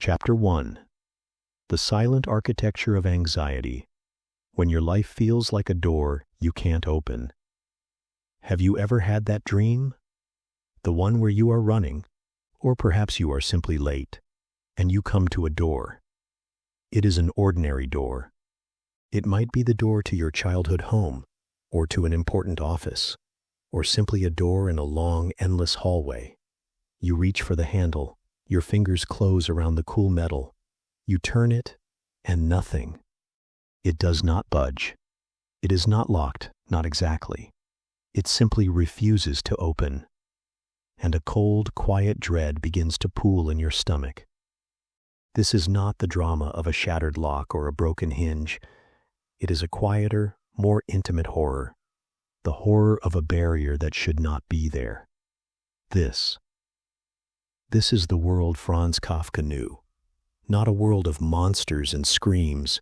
Chapter 1. The Silent Architecture of Anxiety. When your life feels like a door you can't open. Have you ever had that dream? The one where you are running, or perhaps you are simply late, and you come to a door. It is an ordinary door. It might be the door to your childhood home, or to an important office, or simply a door in a long, endless hallway. You reach for the handle, your fingers close around the cool metal. You turn it, and nothing. It does not budge. It is not locked, not exactly. It simply refuses to open. And a cold, quiet dread begins to pool in your stomach. This is not the drama of a shattered lock or a broken hinge. It is a quieter, more intimate horror. The horror of a barrier that should not be there. This is the world Franz Kafka knew. Not a world of monsters and screams,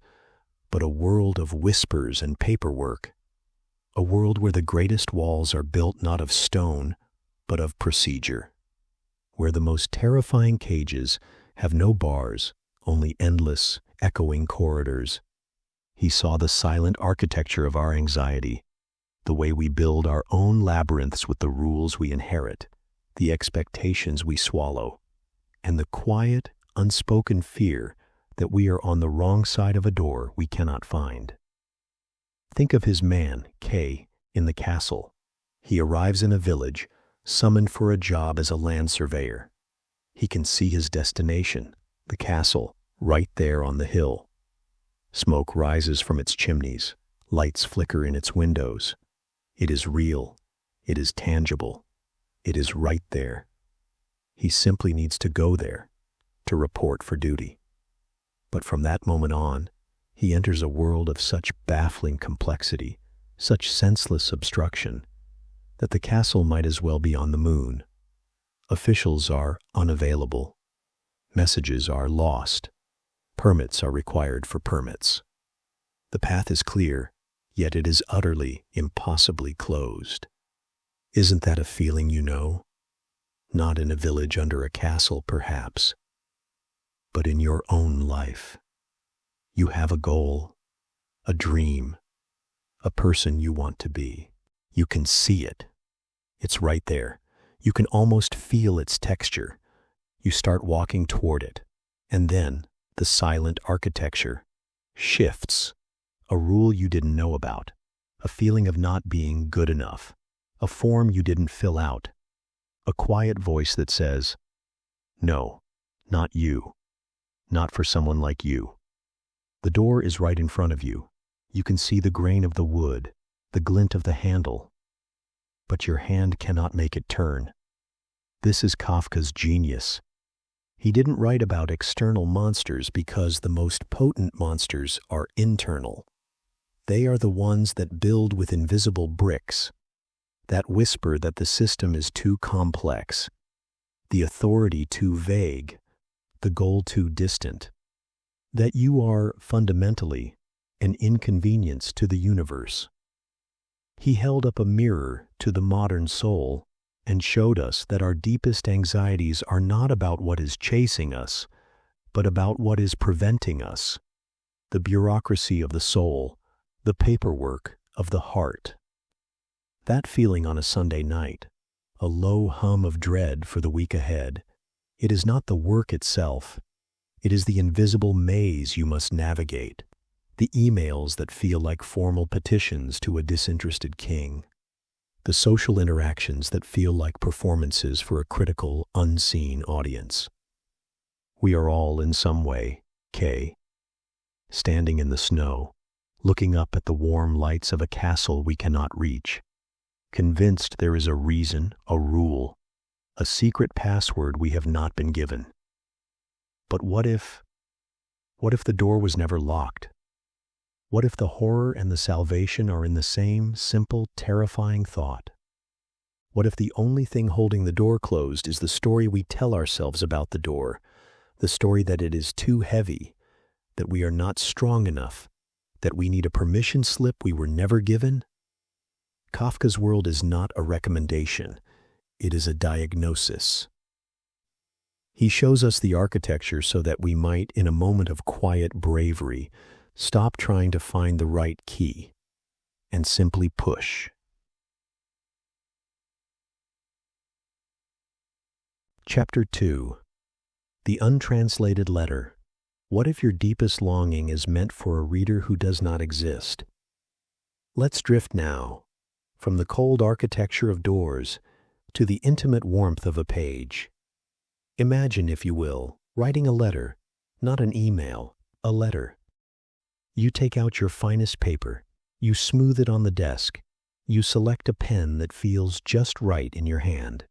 but a world of whispers and paperwork. A world where the greatest walls are built not of stone, but of procedure. Where the most terrifying cages have no bars, only endless, echoing corridors. He saw the silent architecture of our anxiety, the way we build our own labyrinths with the rules we inherit, the expectations we swallow, and the quiet, unspoken fear that we are on the wrong side of a door we cannot find. Think of his man, K, in the castle. He arrives in a village, summoned for a job as a land surveyor. He can see his destination, the castle, right there on the hill. Smoke rises from its chimneys, lights flicker in its windows. It is real. It is tangible. It is right there. He simply needs to go there, to report for duty. But from that moment on, he enters a world of such baffling complexity, such senseless obstruction, that the castle might as well be on the moon. Officials are unavailable. Messages are lost. Permits are required for permits. The path is clear, yet it is utterly, impossibly closed. Isn't that a feeling you know? Not in a village under a castle, perhaps, but in your own life. You have a goal, a dream, a person you want to be. You can see it. It's right there. You can almost feel its texture. You start walking toward it, and then the silent architecture shifts. A rule you didn't know about, a feeling of not being good enough, a form you didn't fill out, a quiet voice that says, "No, not you. Not for someone like you." The door is right in front of you. You can see the grain of the wood, the glint of the handle, but your hand cannot make it turn. This is Kafka's genius. He didn't write about external monsters because the most potent monsters are internal. They are the ones that build with invisible bricks, that whisper that the system is too complex, the authority too vague, the goal too distant, that you are fundamentally an inconvenience to the universe. He held up a mirror to the modern soul and showed us that our deepest anxieties are not about what is chasing us, but about what is preventing us. The bureaucracy of the soul, the paperwork of the heart. That feeling on a Sunday night, a low hum of dread for the week ahead, it is not the work itself. It is the invisible maze you must navigate, the emails that feel like formal petitions to a disinterested king, the social interactions that feel like performances for a critical, unseen audience. We are all in some way, K, standing in the snow, looking up at the warm lights of a castle we cannot reach, convinced there is a reason, a rule, a secret password we have not been given. But what if the door was never locked? What if the horror and the salvation are in the same simple, terrifying thought? What if the only thing holding the door closed is the story we tell ourselves about the door, the story that it is too heavy, that we are not strong enough, that we need a permission slip we were never given? Kafka's world is not a recommendation. It is a diagnosis. He shows us the architecture so that we might, in a moment of quiet bravery, stop trying to find the right key and simply push. Chapter 2. The Untranslated Letter. What if your deepest longing is meant for a reader who does not exist? Let's drift now, from the cold architecture of doors to the intimate warmth of a page. Imagine, if you will, writing a letter, not an email, a letter. You take out your finest paper, you smooth it on the desk, you select a pen that feels just right in your hand.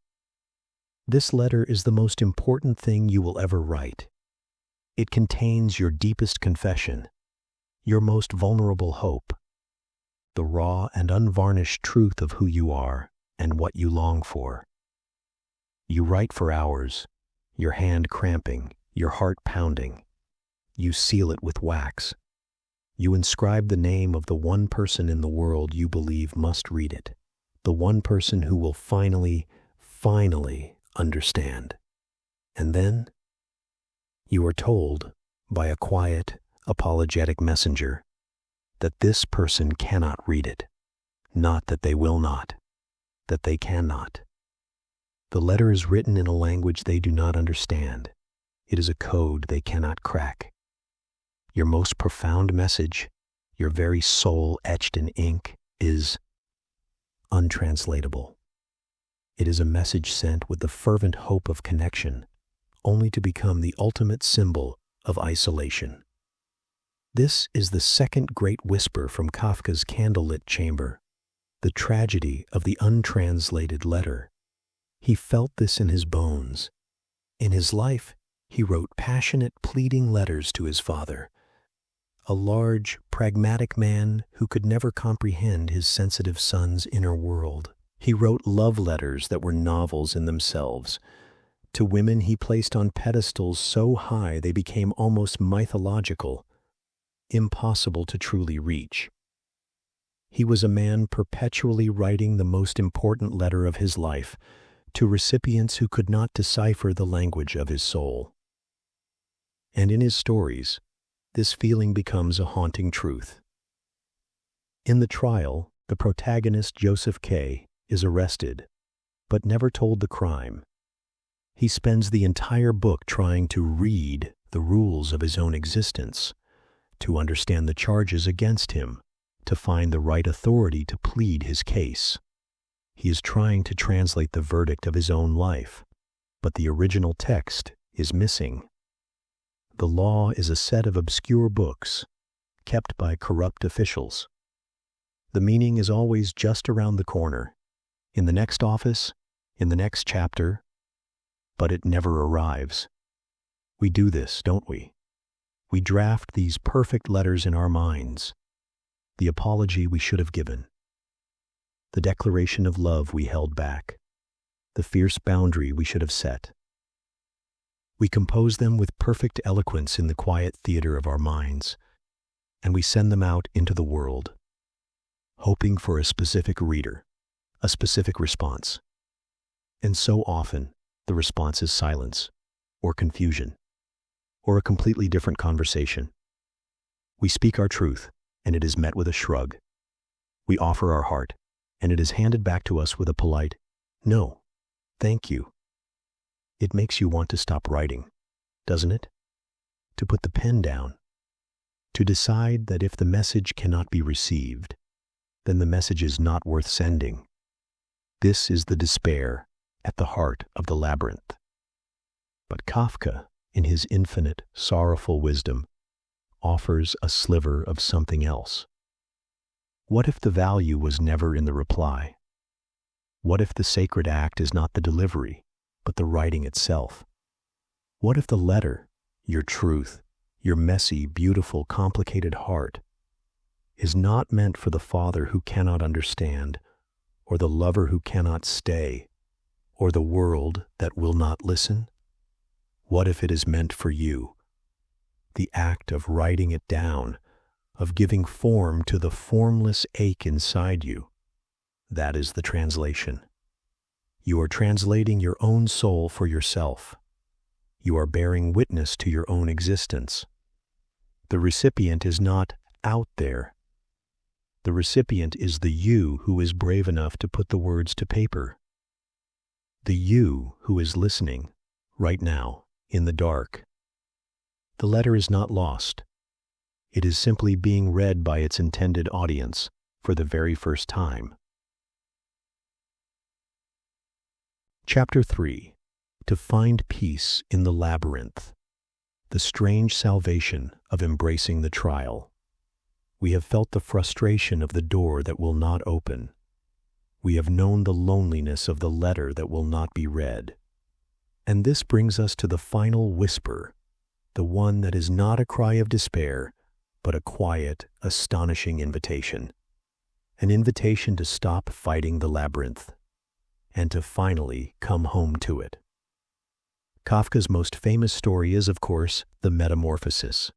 This letter is the most important thing you will ever write. It contains your deepest confession, your most vulnerable hope, the raw and unvarnished truth of who you are and what you long for. You write for hours, your hand cramping, your heart pounding. You seal it with wax. You inscribe the name of the one person in the world you believe must read it, the one person who will finally understand. And then you are told by a quiet, apologetic messenger that this person cannot read it. Not that they will not, that they cannot. The letter is written in a language they do not understand. It is a code they cannot crack. Your most profound message, your very soul etched in ink, is untranslatable. It is a message sent with the fervent hope of connection, only to become the ultimate symbol of isolation. This is the second great whisper from Kafka's candlelit chamber, the tragedy of the untranslated letter. He felt this in his bones. In his life, he wrote passionate, pleading letters to his father, a large, pragmatic man who could never comprehend his sensitive son's inner world. He wrote love letters that were novels in themselves, to women he placed on pedestals so high they became almost mythological, impossible to truly reach. He was a man perpetually writing the most important letter of his life to recipients who could not decipher the language of his soul. And in his stories, this feeling becomes a haunting truth. In the trial, the protagonist, Joseph K., is arrested, but never told the crime. He spends the entire book trying to read the rules of his own existence, to understand the charges against him, to find the right authority to plead his case. He is trying to translate the verdict of his own life, but the original text is missing. The law is a set of obscure books, kept by corrupt officials. The meaning is always just around the corner, in the next office, in the next chapter, but it never arrives. We do this, don't we? We draft these perfect letters in our minds, the apology we should have given, the declaration of love we held back, the fierce boundary we should have set. We compose them with perfect eloquence in the quiet theater of our minds, and we send them out into the world, hoping for a specific reader, a specific response. And so often, the response is silence, or confusion, or a completely different conversation. We speak our truth, and it is met with a shrug. We offer our heart, and it is handed back to us with a polite, "No, thank you." It makes you want to stop writing, doesn't it? To put the pen down, to decide that if the message cannot be received, then the message is not worth sending. This is the despair at the heart of the labyrinth. But Kafka, in his infinite, sorrowful wisdom, offers a sliver of something else. What if the value was never in the reply? What if the sacred act is not the delivery, but the writing itself? What if the letter, your truth, your messy, beautiful, complicated heart, is not meant for the father who cannot understand, or the lover who cannot stay, or the world that will not listen? What if it is meant for you? The act of writing it down, of giving form to the formless ache inside you, that is the translation. You are translating your own soul for yourself. You are bearing witness to your own existence. The recipient is not out there. The recipient is the you who is brave enough to put the words to paper. The you who is listening, right now, in the dark. The letter is not lost. It is simply being read by its intended audience for the very first time. Chapter 3. To find peace in the labyrinth. The strange salvation of embracing the trial. We have felt the frustration of the door that will not open. We have known the loneliness of the letter that will not be read. And this brings us to the final whisper, the one that is not a cry of despair, but a quiet, astonishing invitation. An invitation to stop fighting the labyrinth, and to finally come home to it. Kafka's most famous story is, of course, the metamorphosis.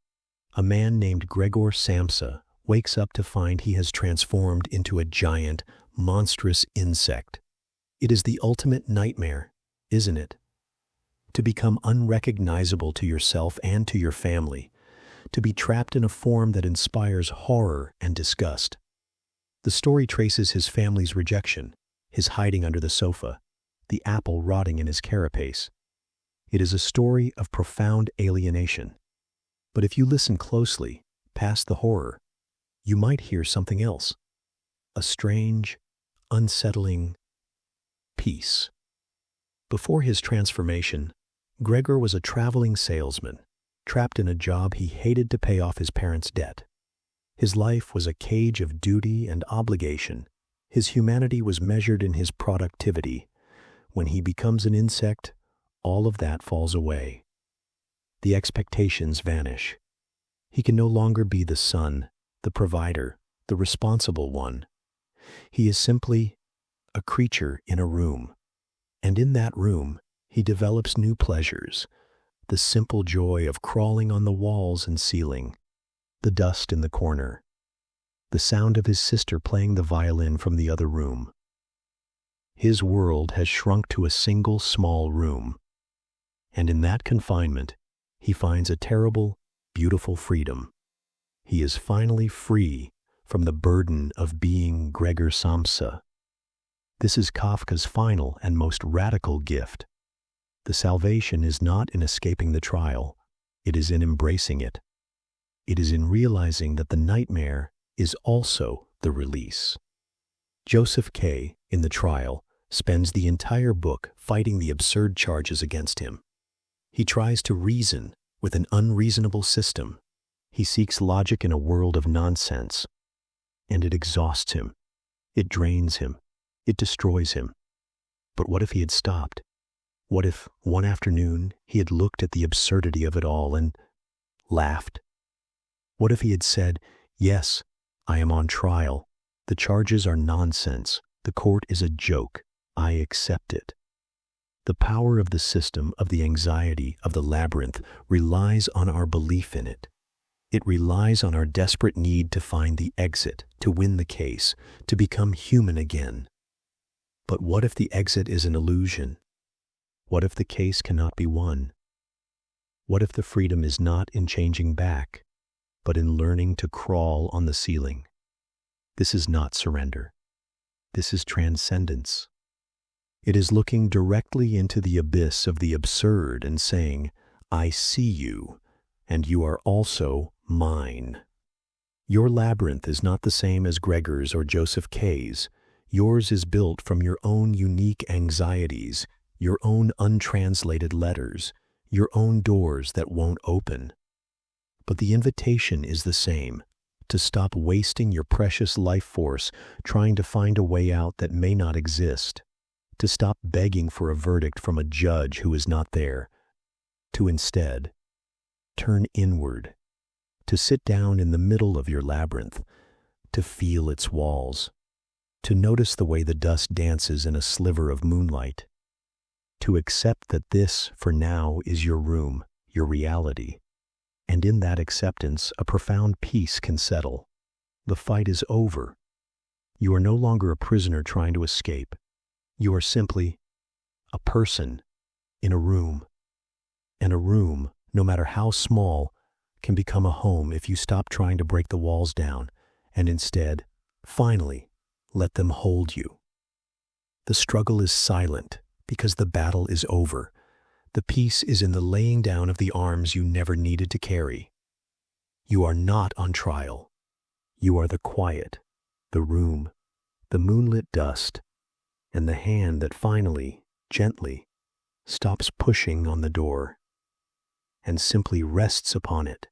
A man named Gregor Samsa wakes up to find he has transformed into a giant, monstrous insect. It is the ultimate nightmare, isn't it? To become unrecognizable to yourself and to your family, to be trapped in a form that inspires horror and disgust. The story traces his family's rejection, his hiding under the sofa, the apple rotting in his carapace. It is a story of profound alienation. But if you listen closely, past the horror, you might hear something else. A strange, unsettling peace. Before his transformation, Gregor was a traveling salesman, trapped in a job he hated to pay off his parents' debt. His life was a cage of duty and obligation. His humanity was measured in his productivity. When he becomes an insect, all of that falls away. The expectations vanish. He can no longer be the son, the provider, the responsible one. He is simply a creature in a room. And in that room, he develops new pleasures. The simple joy of crawling on the walls and ceiling, the dust in the corner, the sound of his sister playing the violin from the other room. His world has shrunk to a single small room. And in that confinement, he finds a terrible, beautiful freedom. He is finally free from the burden of being Gregor Samsa. This is Kafka's final and most radical gift. The salvation is not in escaping the trial, it is in embracing it. It is in realizing that the nightmare is also the release. Joseph K., in the trial, spends the entire book fighting the absurd charges against him. He tries to reason with an unreasonable system. He seeks logic in a world of nonsense. And it exhausts him. It drains him. It destroys him. But what if he had stopped? What if, one afternoon, he had looked at the absurdity of it all and laughed? What if he had said, "Yes, I am on trial. The charges are nonsense. The court is a joke. I accept it." The power of the system, of the anxiety, of the labyrinth, relies on our belief in it. It relies on our desperate need to find the exit, to win the case, to become human again. But what if the exit is an illusion? What if the case cannot be won? What if the freedom is not in changing back, but in learning to crawl on the ceiling? This is not surrender. This is transcendence. It is looking directly into the abyss of the absurd and saying, "I see you, and you are also mine." Your labyrinth is not the same as Gregor's or Joseph K.'s. Yours is built from your own unique anxieties, your own untranslated letters, your own doors that won't open. But the invitation is the same, to stop wasting your precious life force trying to find a way out that may not exist, to stop begging for a verdict from a judge who is not there, to instead turn inward, to sit down in the middle of your labyrinth, to feel its walls, to notice the way the dust dances in a sliver of moonlight, to accept that this, for now, is your room, your reality. And in that acceptance, a profound peace can settle. The fight is over. You are no longer a prisoner trying to escape. You are simply a person in a room. And a room, no matter how small, can become a home if you stop trying to break the walls down and instead, finally, let them hold you. The struggle is silent because the battle is over. The peace is in the laying down of the arms you never needed to carry. You are not on trial. You are the quiet, the room, the moonlit dust, and the hand that finally, gently, stops pushing on the door and simply rests upon it,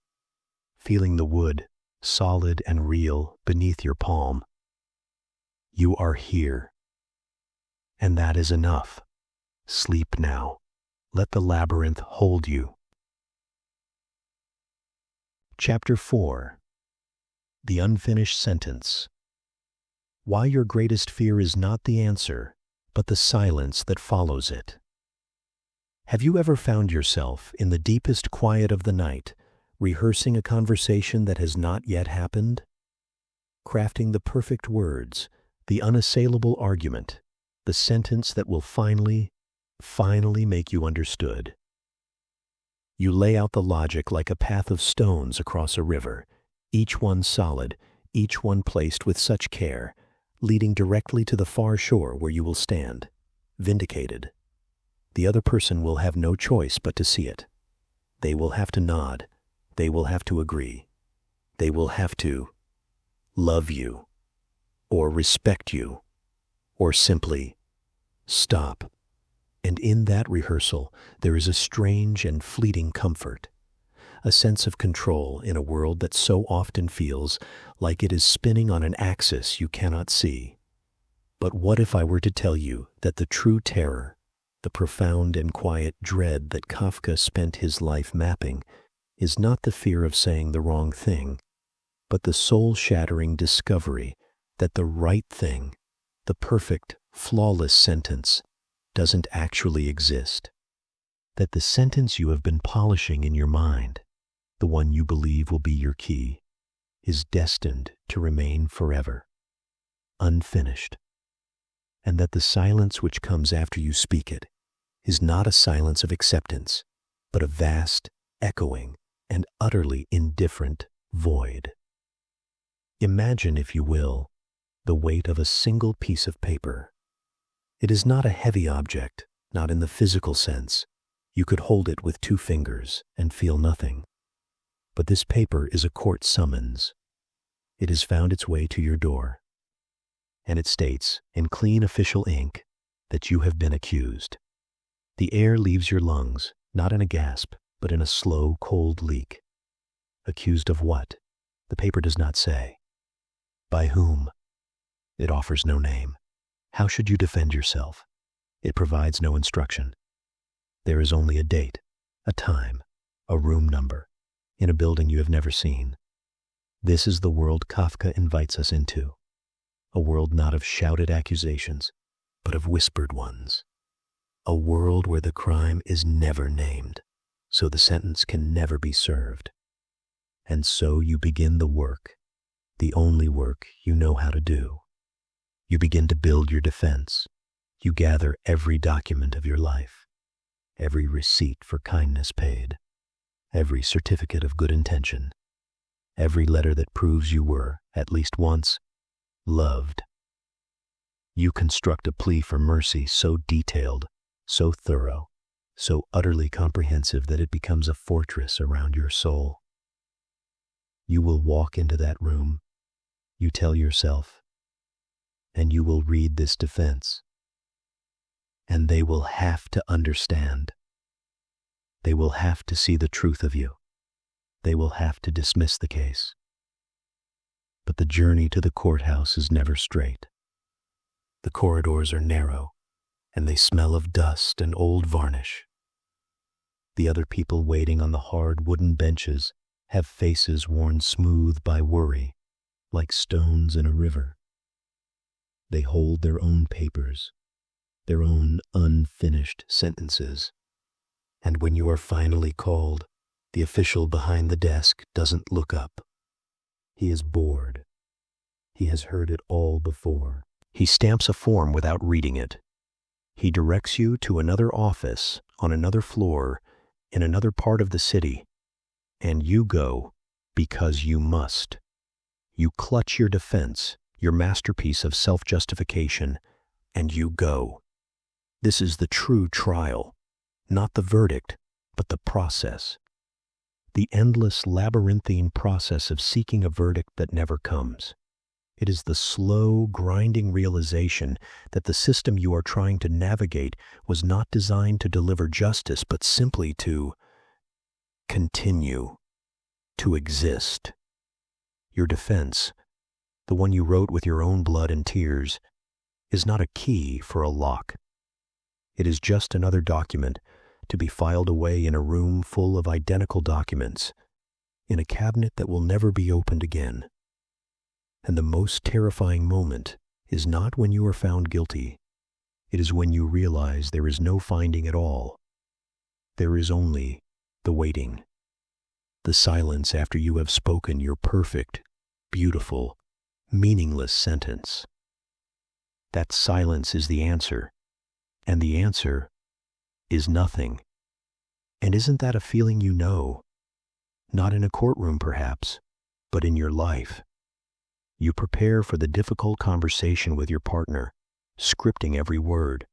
feeling the wood, solid and real, beneath your palm. You are here. And that is enough. Sleep now. Let the labyrinth hold you. Chapter 4. The Unfinished Sentence. Why your greatest fear is not the answer, but the silence that follows it. Have you ever found yourself, in the deepest quiet of the night, rehearsing a conversation that has not yet happened? Crafting the perfect words, the unassailable argument, the sentence that will finally make you understood. You lay out the logic like a path of stones across a river, each one solid, each one placed with such care, leading directly to the far shore where you will stand, vindicated. The other person will have no choice but to see it. They will have to nod. They will have to agree. They will have to love you, or respect you, or simply stop. And in that rehearsal, there is a strange and fleeting comfort, a sense of control in a world that so often feels like it is spinning on an axis you cannot see. But what if I were to tell you that the true terror, the profound and quiet dread that Kafka spent his life mapping, is not the fear of saying the wrong thing, but the soul-shattering discovery that the right thing, the perfect, flawless sentence, doesn't actually exist. That the sentence you have been polishing in your mind, the one you believe will be your key, is destined to remain forever, unfinished. And that the silence which comes after you speak it is not a silence of acceptance, but a vast, echoing, and utterly indifferent void. Imagine, if you will, the weight of a single piece of paper. It is not a heavy object, not in the physical sense. You could hold it with 2 fingers and feel nothing. But this paper is a court summons. It has found its way to your door. And it states, in clean official ink, that you have been accused. The air leaves your lungs, not in a gasp, but in a slow, cold leak. Accused of what? The paper does not say. By whom? It offers no name. How should you defend yourself? It provides no instruction. There is only a date, a time, a room number, in a building you have never seen. This is the world Kafka invites us into, a world not of shouted accusations, but of whispered ones. A world where the crime is never named, so the sentence can never be served. And so you begin the work, the only work you know how to do. You begin to build your defense. You gather every document of your life, every receipt for kindness paid, every certificate of good intention, every letter that proves you were, at least once, loved. You construct a plea for mercy so detailed, so thorough, so utterly comprehensive that it becomes a fortress around your soul. You will walk into that room, you tell yourself, and you will read this defense. And they will have to understand. They will have to see the truth of you. They will have to dismiss the case. But the journey to the courthouse is never straight. The corridors are narrow, and they smell of dust and old varnish. The other people waiting on the hard wooden benches have faces worn smooth by worry, like stones in a river. They hold their own papers, their own unfinished sentences. And when you are finally called, the official behind the desk doesn't look up. He is bored. He has heard it all before. He stamps a form without reading it. He directs you to another office on another floor in another part of the city, and you go because you must. You clutch your defense, your masterpiece of self-justification, and you go. This is the true trial, not the verdict, but the process. The endless labyrinthine process of seeking a verdict that never comes. It is the slow, grinding realization that the system you are trying to navigate was not designed to deliver justice, but simply to continue, to exist. Your defense, the one you wrote with your own blood and tears, is not a key for a lock. It is just another document to be filed away in a room full of identical documents, in a cabinet that will never be opened again. And the most terrifying moment is not when you are found guilty. It is when you realize there is no finding at all. There is only the waiting. The silence after you have spoken your perfect, beautiful, meaningless sentence. That silence is the answer, and the answer is nothing. And isn't that a feeling you know? Not in a courtroom perhaps, but in your life. You prepare for the difficult conversation with your partner, scripting every word,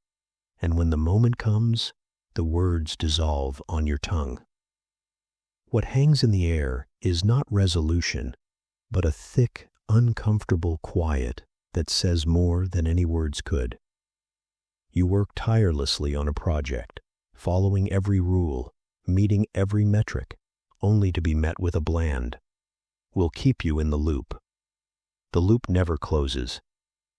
and when the moment comes, the words dissolve on your tongue. What hangs in the air is not resolution, but a thick, uncomfortable quiet that says more than any words could. You work tirelessly on a project, following every rule, meeting every metric, only to be met with a bland, "We'll keep you in the loop." The loop never closes.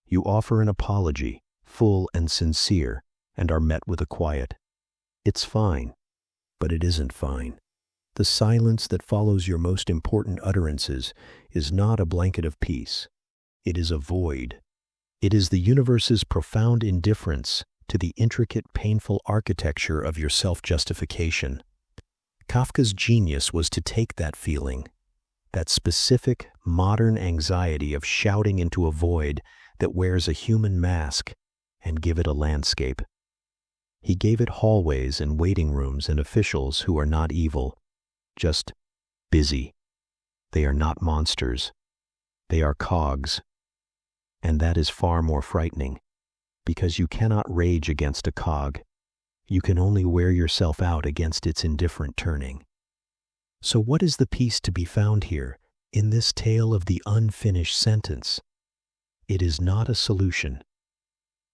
You offer an apology, full and sincere, and are met with a quiet, "It's fine," but it isn't fine. The silence that follows your most important utterances is not a blanket of peace. It is a void. It is the universe's profound indifference to the intricate, painful architecture of your self-justification. Kafka's genius was to take that feeling, that specific, modern anxiety of shouting into a void that wears a human mask, and give it a landscape. He gave it hallways and waiting rooms and officials who are not evil, just busy. They are not monsters. They are cogs. And that is far more frightening, because you cannot rage against a cog. You can only wear yourself out against its indifferent turning. So what is the peace to be found here, in this tale of the unfinished sentence? It is not a solution.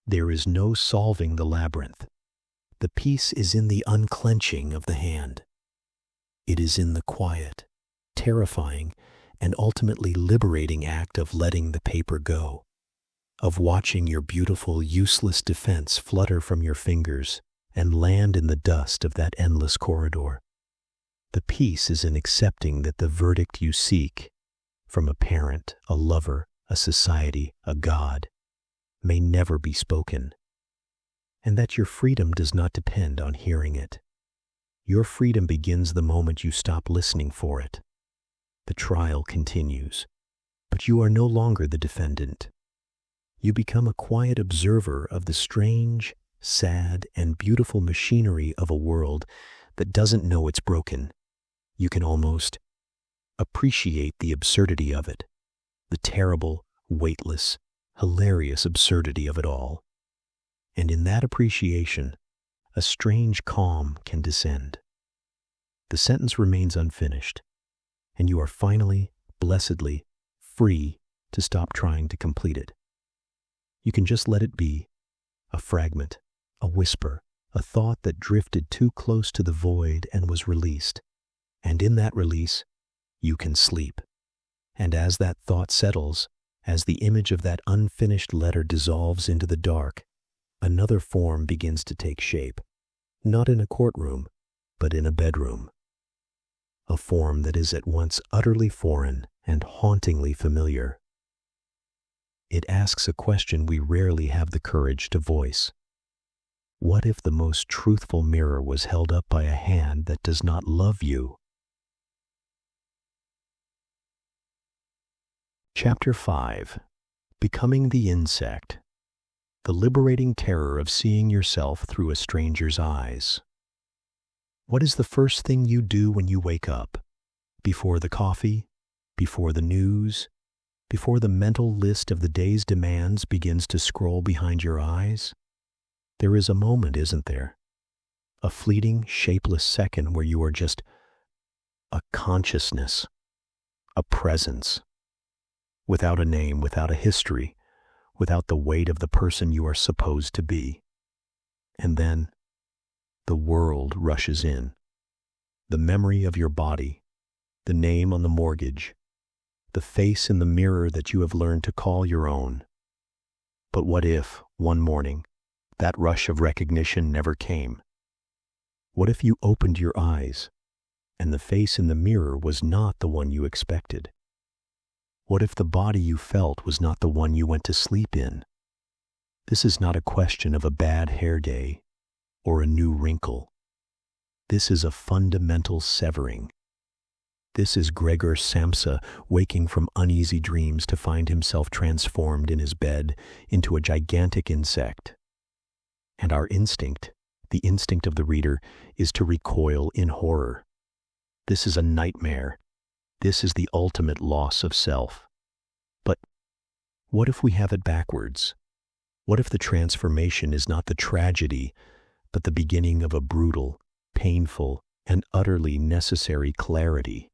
There is no solving the labyrinth. The peace is in the unclenching of the hand. It is in the quiet, terrifying, and ultimately liberating act of letting the paper go, of watching your beautiful, useless defense flutter from your fingers and land in the dust of that endless corridor. The peace is in accepting that the verdict you seek, from a parent, a lover, a society, a God, may never be spoken, and that your freedom does not depend on hearing it. Your freedom begins the moment you stop listening for it. The trial continues, but you are no longer the defendant. You become a quiet observer of the strange, sad, and beautiful machinery of a world that doesn't know it's broken. You can almost appreciate the absurdity of it, the terrible, weightless, hilarious absurdity of it all. And in that appreciation, a strange calm can descend. The sentence remains unfinished, and you are finally, blessedly, free to stop trying to complete it. You can just let it be, a fragment, a whisper, a thought that drifted too close to the void and was released. And in that release, you can sleep. And as that thought settles, as the image of that unfinished letter dissolves into the dark, another form begins to take shape, not in a courtroom, but in a bedroom. A form that is at once utterly foreign and hauntingly familiar. It asks a question we rarely have the courage to voice. What if the most truthful mirror was held up by a hand that does not love you? Chapter 5. Becoming the Insect. The liberating terror of seeing yourself through a stranger's eyes. What is the first thing you do when you wake up? Before the coffee? Before the news? Before the mental list of the day's demands begins to scroll behind your eyes? There is a moment, isn't there? A fleeting, shapeless second where you are just a consciousness, a presence, without a name, without a history, without the weight of the person you are supposed to be. And then the world rushes in. The memory of your body, the name on the mortgage, the face in the mirror that you have learned to call your own. But what if, one morning, that rush of recognition never came? What if you opened your eyes, and the face in the mirror was not the one you expected? What if the body you felt was not the one you went to sleep in? This is not a question of a bad hair day or a new wrinkle. This is a fundamental severing. This is Gregor Samsa waking from uneasy dreams to find himself transformed in his bed into a gigantic insect. And our instinct, the instinct of the reader, is to recoil in horror. This is a nightmare. This is the ultimate loss of self. But what if we have it backwards? What if the transformation is not the tragedy, but the beginning of a brutal, painful, and utterly necessary clarity?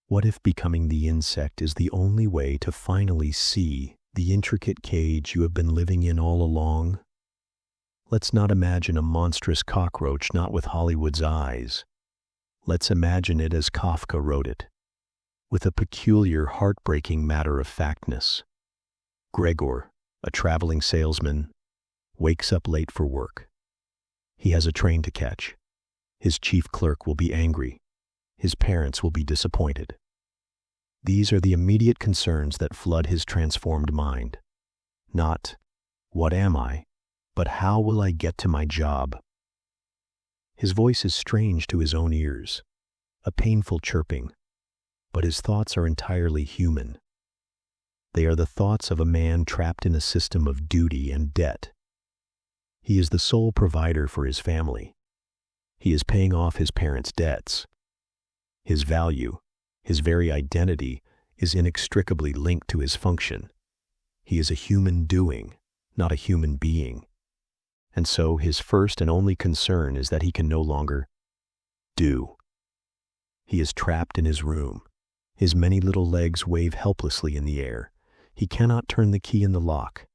What if becoming the insect is the only way to finally see the intricate cage you have been living in all along? Let's not imagine a monstrous cockroach not with Hollywood's eyes. Let's imagine it as Kafka wrote it, with a peculiar, heartbreaking matter-of-factness. Gregor, a traveling salesman, wakes up late for work. He has a train to catch. His chief clerk will be angry. His parents will be disappointed. These are the immediate concerns that flood his transformed mind. Not, what am I, but how will I get to my job? His voice is strange to his own ears, a painful chirping, but his thoughts are entirely human. They are the thoughts of a man trapped in a system of duty and debt. He is the sole provider for his family. He is paying off his parents' debts. His value, his very identity, is inextricably linked to his function. He is a human doing, not a human being. And so his first and only concern is that he can no longer do. He is trapped in his room. His many little legs wave helplessly in the air. He cannot turn the key in the lock.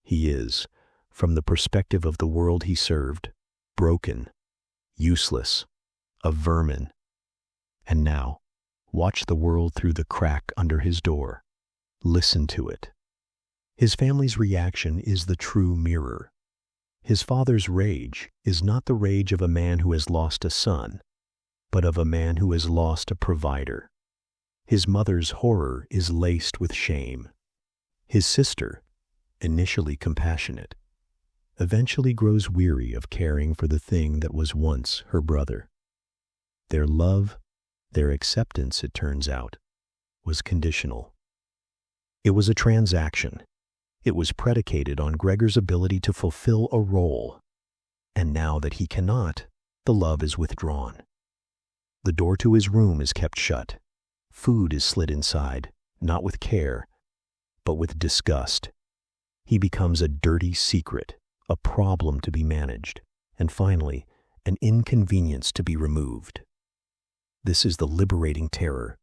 He is, from the perspective of the world he served, broken, useless, a vermin. And now, watch the world through the crack under his door. Listen to it. His family's reaction is the true mirror. His father's rage is not the rage of a man who has lost a son, but of a man who has lost a provider. His mother's horror is laced with shame. His sister, initially compassionate, eventually grows weary of caring for the thing that was once her brother. Their love, their acceptance, it turns out, was conditional. It was a transaction. It was predicated on Gregor's ability to fulfill a role. And now that he cannot, the love is withdrawn. The door to his room is kept shut. Food is slid inside, not with care, but with disgust. He becomes a dirty secret, a problem to be managed, and finally, an inconvenience to be removed. This is the liberating terror,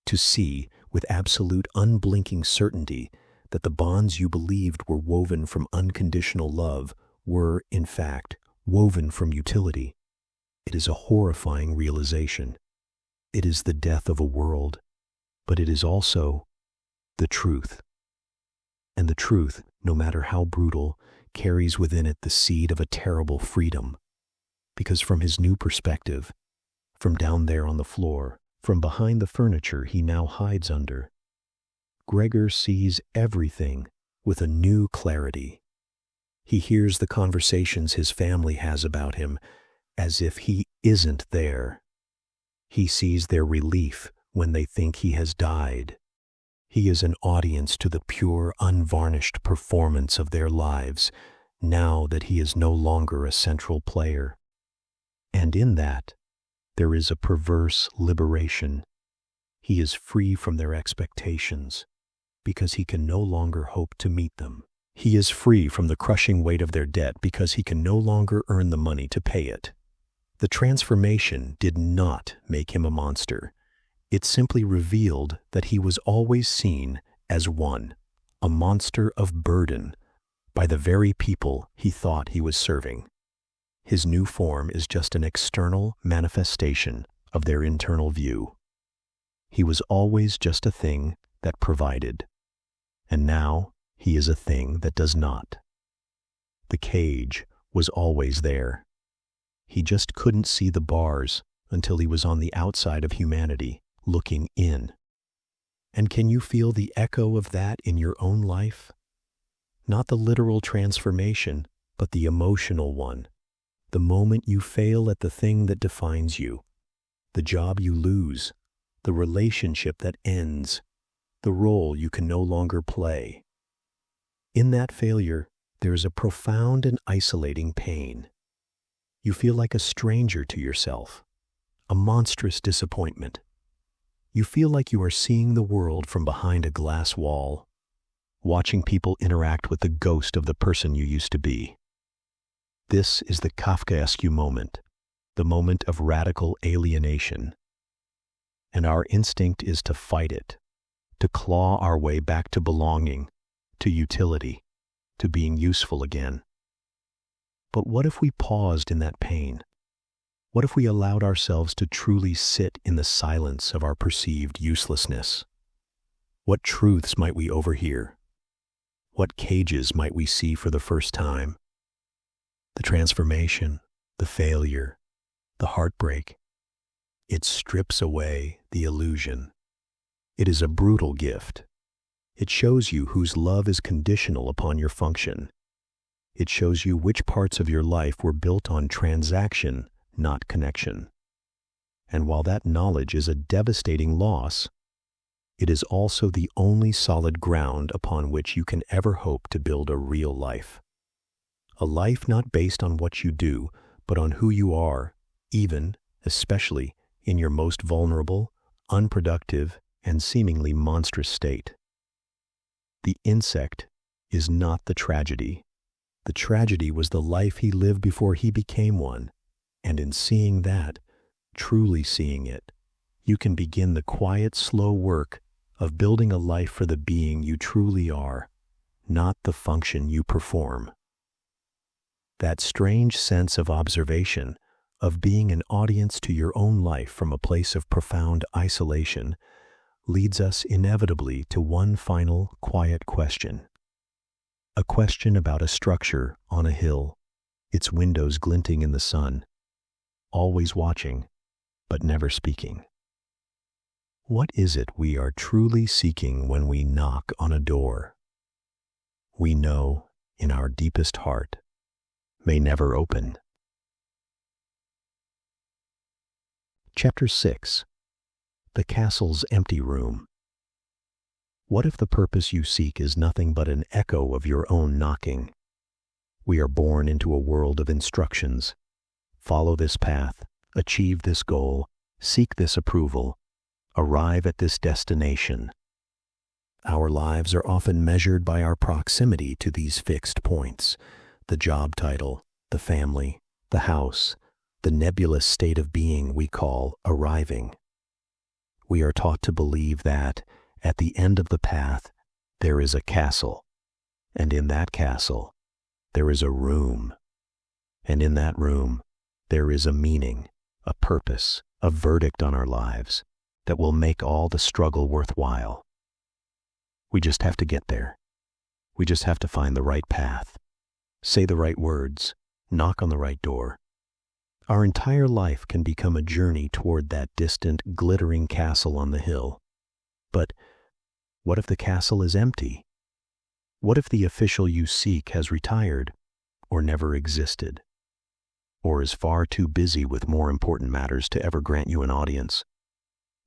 to see with absolute unblinking certainty that the bonds you believed were woven from unconditional love were, in fact, woven from utility. It is a horrifying realization. It is the death of a world, but it is also the truth. And the truth, no matter how brutal, carries within it the seed of a terrible freedom. Because from his new perspective, from down there on the floor, from behind the furniture he now hides under, Gregor sees everything with a new clarity. He hears the conversations his family has about him as if he isn't there. He sees their relief when they think he has died. He is an audience to the pure, unvarnished performance of their lives, now that he is no longer a central player. And in that, there is a perverse liberation. He is free from their expectations because he can no longer hope to meet them. He is free from the crushing weight of their debt because he can no longer earn the money to pay it. The transformation did not make him a monster. It simply revealed that he was always seen as one, a monster of burden, by the very people he thought he was serving. His new form is just an external manifestation of their internal view. He was always just a thing that provided, and now he is a thing that does not. The cage was always there. He just couldn't see the bars until he was on the outside of humanity, looking in. And can you feel the echo of that in your own life? Not the literal transformation, but the emotional one. The moment you fail at the thing that defines you, the job you lose, the relationship that ends, the role you can no longer play. In that failure, there is a profound and isolating pain. You feel like a stranger to yourself, a monstrous disappointment. You feel like you are seeing the world from behind a glass wall, watching people interact with the ghost of the person you used to be. This is the Kafkaesque moment, the moment of radical alienation. And our instinct is to fight it, to claw our way back to belonging, to utility, to being useful again. But what if we paused in that pain? What if we allowed ourselves to truly sit in the silence of our perceived uselessness? What truths might we overhear? What cages might we see for the first time? The transformation, the failure, the heartbreak. It strips away the illusion. It is a brutal gift. It shows you whose love is conditional upon your function. It shows you which parts of your life were built on transaction, not connection. And while that knowledge is a devastating loss, it is also the only solid ground upon which you can ever hope to build a real life. A life not based on what you do, but on who you are, even, especially, in your most vulnerable, unproductive, and seemingly monstrous state. The insect is not the tragedy. The tragedy was the life he lived before he became one, and in seeing that, truly seeing it, you can begin the quiet, slow work of building a life for the being you truly are, not the function you perform. That strange sense of observation, of being an audience to your own life from a place of profound isolation, leads us inevitably to one final, quiet question. A question about a structure on a hill, its windows glinting in the sun, always watching, but never speaking. What is it we are truly seeking when we knock on a door? We know, in our deepest heart, may never open. Chapter 6. The Castle's Empty Room. What if the purpose you seek is nothing but an echo of your own knocking? We are born into a world of instructions. Follow this path, achieve this goal, seek this approval, arrive at this destination. Our lives are often measured by our proximity to these fixed points: the job title, the family, the house, the nebulous state of being we call arriving. We are taught to believe that, at the end of the path, there is a castle, and in that castle, there is a room, and in that room, there is a meaning, a purpose, a verdict on our lives that will make all the struggle worthwhile. We just have to get there. We just have to find the right path, say the right words, knock on the right door. Our entire life can become a journey toward that distant, glittering castle on the hill. But what if the castle is empty? What if the official you seek has retired, or never existed, or is far too busy with more important matters to ever grant you an audience?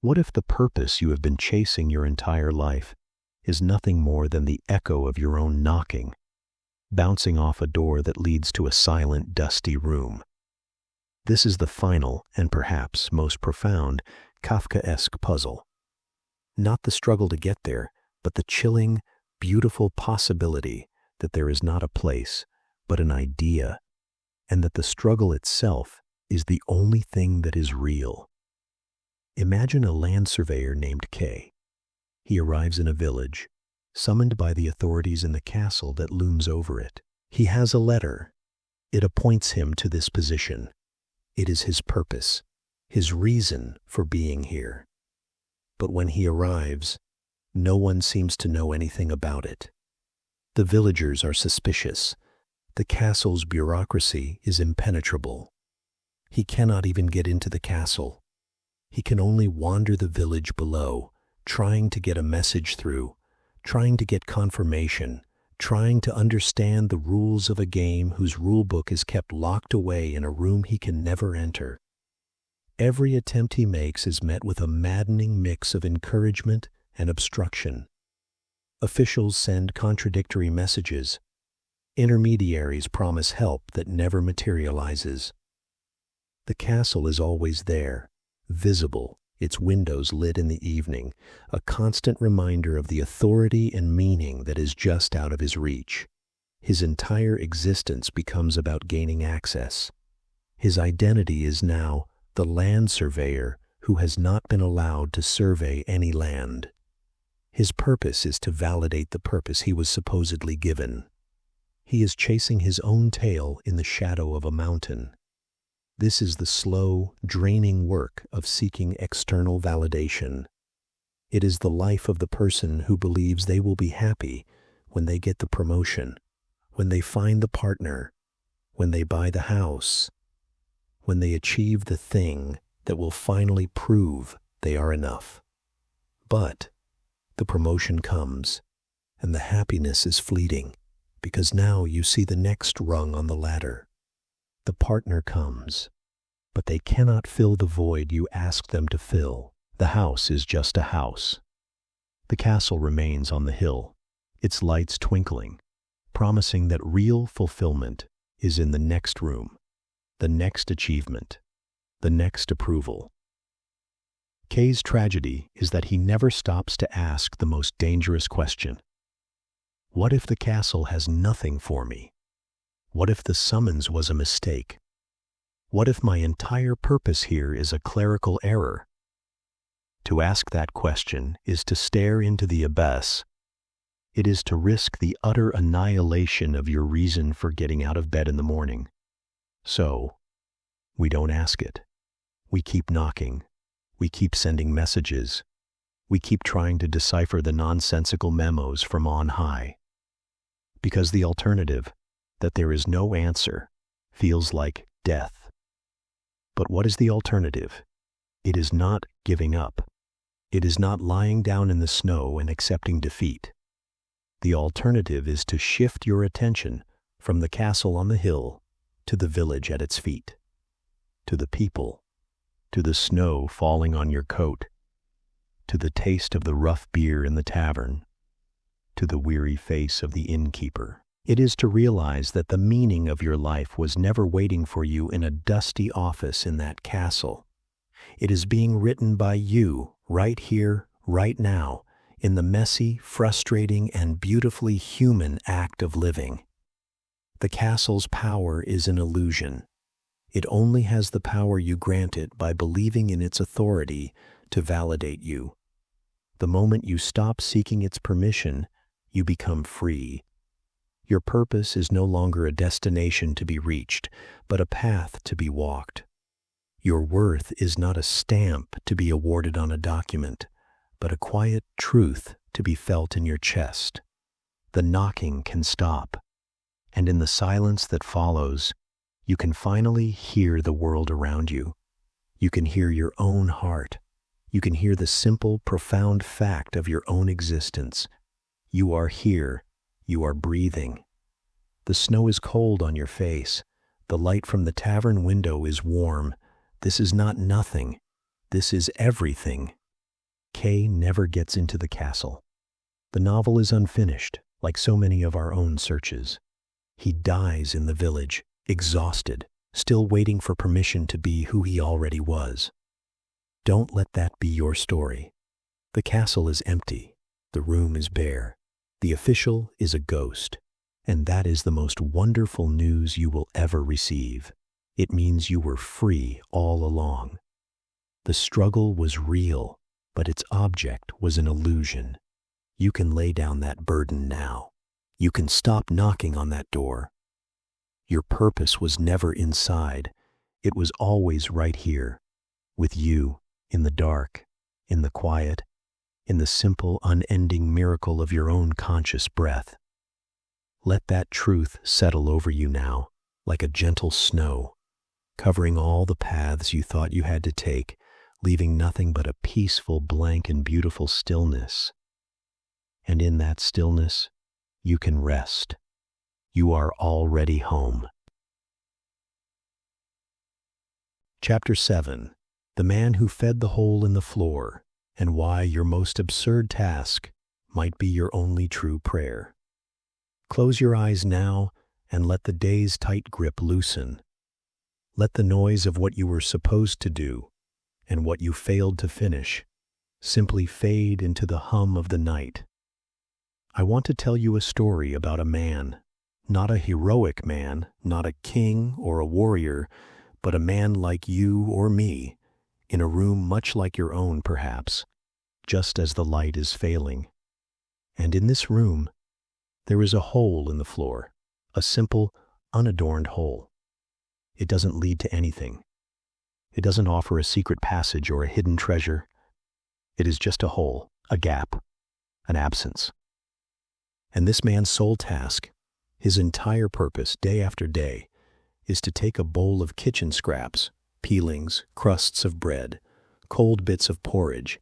What if the purpose you have been chasing your entire life is nothing more than the echo of your own knocking, bouncing off a door that leads to a silent, dusty room? This is the final, and perhaps most profound, Kafkaesque puzzle. Not the struggle to get there, but the chilling, beautiful possibility that there is not a place, but an idea, and that the struggle itself is the only thing that is real. Imagine a land surveyor named K. He arrives in a village, summoned by the authorities in the castle that looms over it. He has a letter. It appoints him to this position. It is his purpose, his reason for being here. But when he arrives, no one seems to know anything about it. The villagers are suspicious. The castle's bureaucracy is impenetrable. He cannot even get into the castle. He can only wander the village below, trying to get a message through, trying to get confirmation, trying to understand the rules of a game whose rulebook is kept locked away in a room he can never enter. Every attempt he makes is met with a maddening mix of encouragement and obstruction. Officials send contradictory messages. Intermediaries promise help that never materializes. The castle is always there, visible, its windows lit in the evening, a constant reminder of the authority and meaning that is just out of his reach. His entire existence becomes about gaining access. His identity is now the land surveyor who has not been allowed to survey any land. His purpose is to validate the purpose he was supposedly given. He is chasing his own tail in the shadow of a mountain. This is the slow, draining work of seeking external validation. It is the life of the person who believes they will be happy when they get the promotion, when they find the partner, when they buy the house, when they achieve the thing that will finally prove they are enough. But the promotion comes, and the happiness is fleeting, because now you see the next rung on the ladder. The partner comes, but they cannot fill the void you asked them to fill. The house is just a house. The castle remains on the hill, its lights twinkling, promising that real fulfillment is in the next room, the next achievement, the next approval. Kay's tragedy is that he never stops to ask the most dangerous question. What if the castle has nothing for me? What if the summons was a mistake? What if my entire purpose here is a clerical error? To ask that question is to stare into the abyss. It is to risk the utter annihilation of your reason for getting out of bed in the morning. So, we don't ask it. We keep knocking. We keep sending messages. We keep trying to decipher the nonsensical memos from on high. Because the alternative, that there is no answer, feels like death. But what is the alternative? It is not giving up. It is not lying down in the snow and accepting defeat. The alternative is to shift your attention from the castle on the hill to the village at its feet, to the people, to the snow falling on your coat, to the taste of the rough beer in the tavern, to the weary face of the innkeeper. It is to realize that the meaning of your life was never waiting for you in a dusty office in that castle. It is being written by you, right here, right now, in the messy, frustrating, and beautifully human act of living. The castle's power is an illusion. It only has the power you grant it by believing in its authority to validate you. The moment you stop seeking its permission, you become free. Your purpose is no longer a destination to be reached, but a path to be walked. Your worth is not a stamp to be awarded on a document, but a quiet truth to be felt in your chest. The knocking can stop, and in the silence that follows, you can finally hear the world around you. You can hear your own heart. You can hear the simple, profound fact of your own existence. You are here. You are breathing. The snow is cold on your face. The light from the tavern window is warm. This is not nothing. This is everything. Kay never gets into the castle. The novel is unfinished, like so many of our own searches. He dies in the village, exhausted, still waiting for permission to be who he already was. Don't let that be your story. The castle is empty. The room is bare. The official is a ghost. And that is the most wonderful news you will ever receive. It means you were free all along. The struggle was real, but its object was an illusion. You can lay down that burden now. You can stop knocking on that door. Your purpose was never inside. It was always right here, with you, in the dark, in the quiet, in the simple, unending miracle of your own conscious breath. Let that truth settle over you now, like a gentle snow, covering all the paths you thought you had to take, leaving nothing but a peaceful, blank, and beautiful stillness. And in that stillness, you can rest. You are already home. Chapter 7. The Man Who Fed the Hole in the Floor, and Why Your Most Absurd Task Might Be Your Only True Prayer. Close your eyes now and let the day's tight grip loosen. Let the noise of what you were supposed to do and what you failed to finish simply fade into the hum of the night. I want to tell you a story about a man, not a heroic man, not a king or a warrior, but a man like you or me, in a room much like your own perhaps, just as the light is failing. And in this room, there is a hole in the floor, a simple, unadorned hole. It doesn't lead to anything. It doesn't offer a secret passage or a hidden treasure. It is just a hole, a gap, an absence. And this man's sole task, his entire purpose, day after day, is to take a bowl of kitchen scraps, peelings, crusts of bread, cold bits of porridge,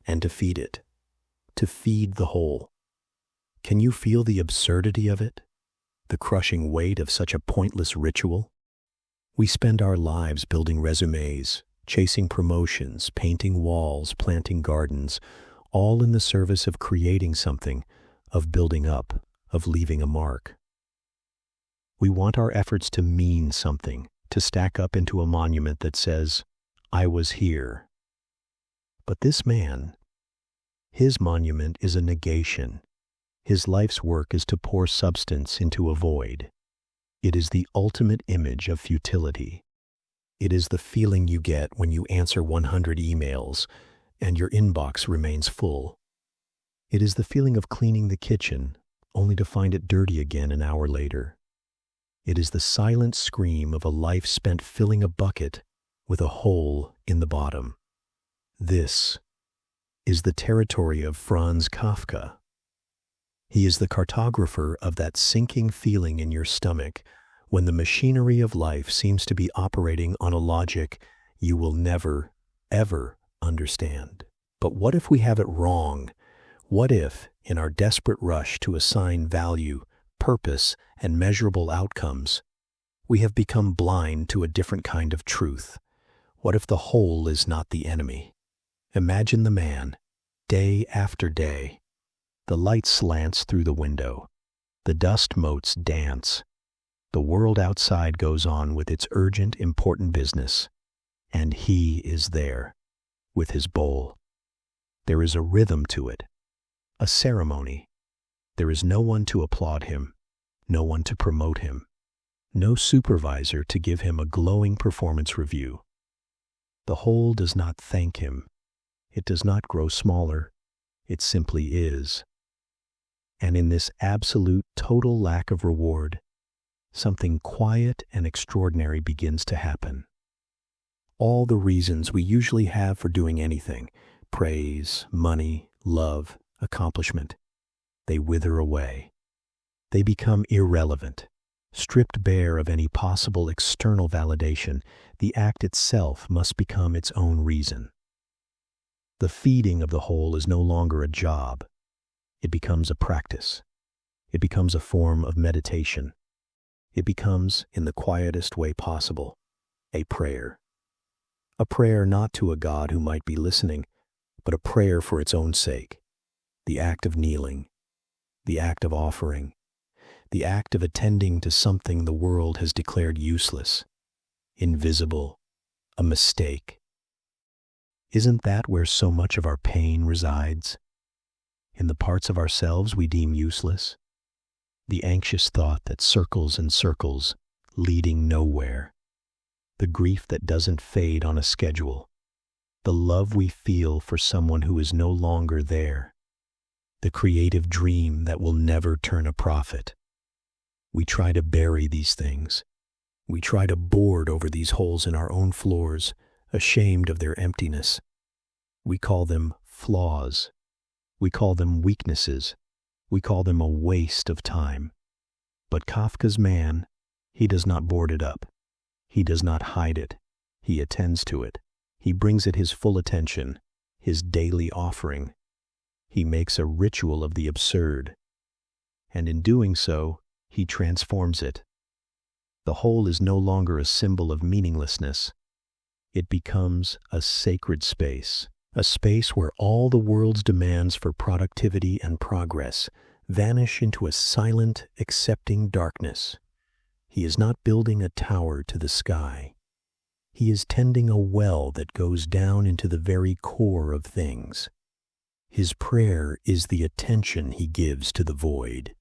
and to feed it, to feed the hole. Can you feel the absurdity of it? The crushing weight of such a pointless ritual? We spend our lives building resumes, chasing promotions, painting walls, planting gardens, all in the service of creating something, of building up, of leaving a mark. We want our efforts to mean something, to stack up into a monument that says, "I was here." But this man, his monument is a negation. His life's work is to pour substance into a void. It is the ultimate image of futility. It is the feeling you get when you answer 100 emails and your inbox remains full. It is the feeling of cleaning the kitchen, only to find it dirty again an hour later. It is the silent scream of a life spent filling a bucket with a hole in the bottom. This is the territory of Franz Kafka. He is the cartographer of that sinking feeling in your stomach when the machinery of life seems to be operating on a logic you will never, ever understand. But what if we have it wrong? What if, in our desperate rush to assign value, purpose, and measurable outcomes, we have become blind to a different kind of truth? What if the hole is not the enemy? Imagine the man, day after day. The light slants through the window. The dust motes dance. The world outside goes on with its urgent, important business. And he is there, with his bowl. There is a rhythm to it, a ceremony. There is no one to applaud him, no one to promote him, no supervisor to give him a glowing performance review. The whole does not thank him. It does not grow smaller. It simply is. And in this absolute, total lack of reward, something quiet and extraordinary begins to happen. All the reasons we usually have for doing anything, praise, money, love, accomplishment, they wither away. They become irrelevant. Stripped bare of any possible external validation, the act itself must become its own reason. The feeding of the whole is no longer a job. It becomes a practice. It becomes a form of meditation. It becomes, in the quietest way possible, a prayer. A prayer not to a God who might be listening, but a prayer for its own sake. The act of kneeling, the act of offering, the act of attending to something the world has declared useless. invisible, a mistake. Isn't that where so much of our pain resides? In the parts of ourselves we deem useless? The anxious thought that circles and circles, leading nowhere. The grief that doesn't fade on a schedule. The love we feel for someone who is no longer there. The creative dream that will never turn a profit. We try to bury these things. We try to board over these holes in our own floors, ashamed of their emptiness. We call them flaws. We call them weaknesses. We call them a waste of time. But Kafka's man, he does not board it up. He does not hide it. He attends to it. He brings it his full attention, his daily offering. He makes a ritual of the absurd. And in doing so, he transforms it. The hole is no longer a symbol of meaninglessness. It becomes a sacred space, a space where all the world's demands for productivity and progress vanish into a silent, accepting darkness. He is not building a tower to the sky. He is tending a well that goes down into the very core of things. His prayer is the attention he gives to the void,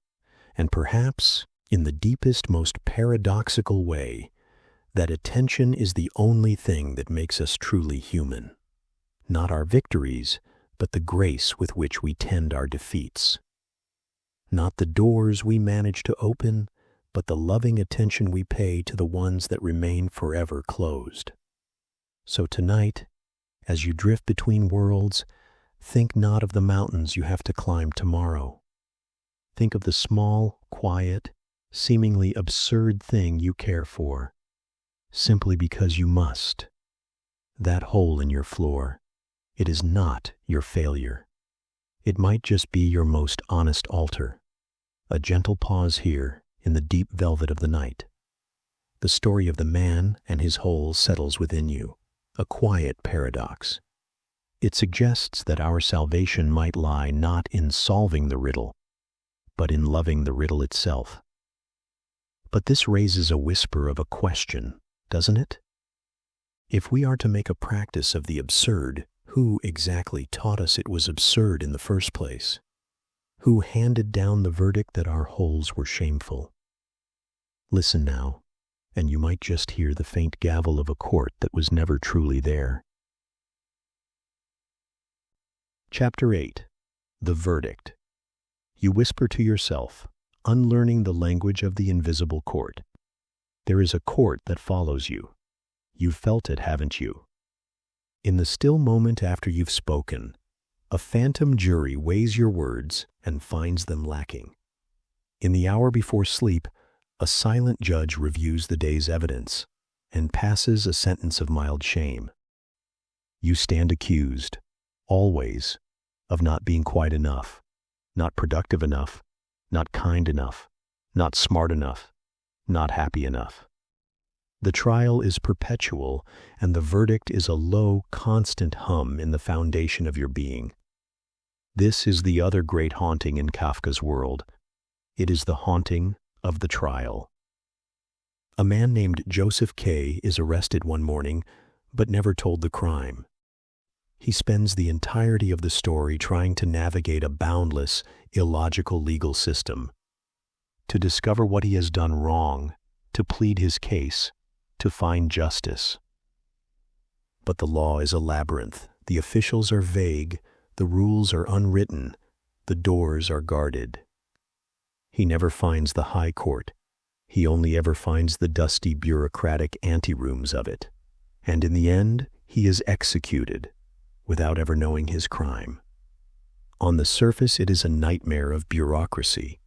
and perhaps, in the deepest, most paradoxical way, that attention is the only thing that makes us truly human. Not our victories, but the grace with which we tend our defeats. Not the doors we manage to open, but the loving attention we pay to the ones that remain forever closed. So tonight, as you drift between worlds, think not of the mountains you have to climb tomorrow. Think of the small, quiet, seemingly absurd thing you care for, simply because you must. That hole in your floor, it is not your failure. It might just be your most honest altar, a gentle pause here in the deep velvet of the night. The story of the man and his hole settles within you, a quiet paradox. It suggests that our salvation might lie not in solving the riddle, but in loving the riddle itself. But this raises a whisper of a question, doesn't it? If we are to make a practice of the absurd, who exactly taught us it was absurd in the first place? Who handed down the verdict that our holes were shameful? Listen now, and you might just hear the faint gavel of a court that was never truly there. Chapter 8. The Verdict. You whisper to yourself, unlearning the language of the invisible court. There is a court that follows you. You've felt it, haven't you? In the still moment after you've spoken, a phantom jury weighs your words and finds them lacking. In the hour before sleep, a silent judge reviews the day's evidence and passes a sentence of mild shame. You stand accused, always, of not being quite enough, not productive enough, not kind enough, not smart enough, not happy enough. The trial is perpetual, and the verdict is a low, constant hum in the foundation of your being. This is the other great haunting in Kafka's world. It is the haunting of the trial. A man named Joseph K. is arrested one morning, but never told the crime. He spends the entirety of the story trying to navigate a boundless, illogical legal system, to discover what he has done wrong, to plead his case, to find justice. But the law is a labyrinth. The officials are vague, the rules are unwritten, the doors are guarded. He never finds the high court. He only ever finds the dusty bureaucratic anterooms of it. And in the end, he is executed, without ever knowing his crime. On the surface, it is a nightmare of bureaucracy.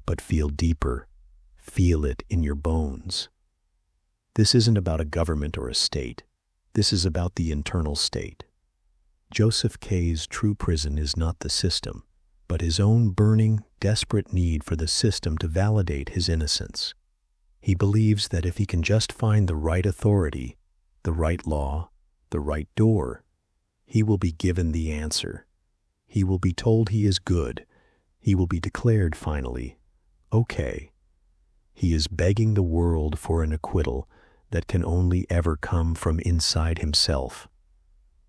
But feel deeper. Feel it in your bones. This isn't about a government or a state. This is about the internal state. Joseph K.'s true prison is not the system, but his own burning, desperate need for the system to validate his innocence. He believes that if he can just find the right authority, the right law, the right door, he will be given the answer. He will be told he is good. He will be declared finally, okay. He is begging the world for an acquittal, that can only ever come from inside himself.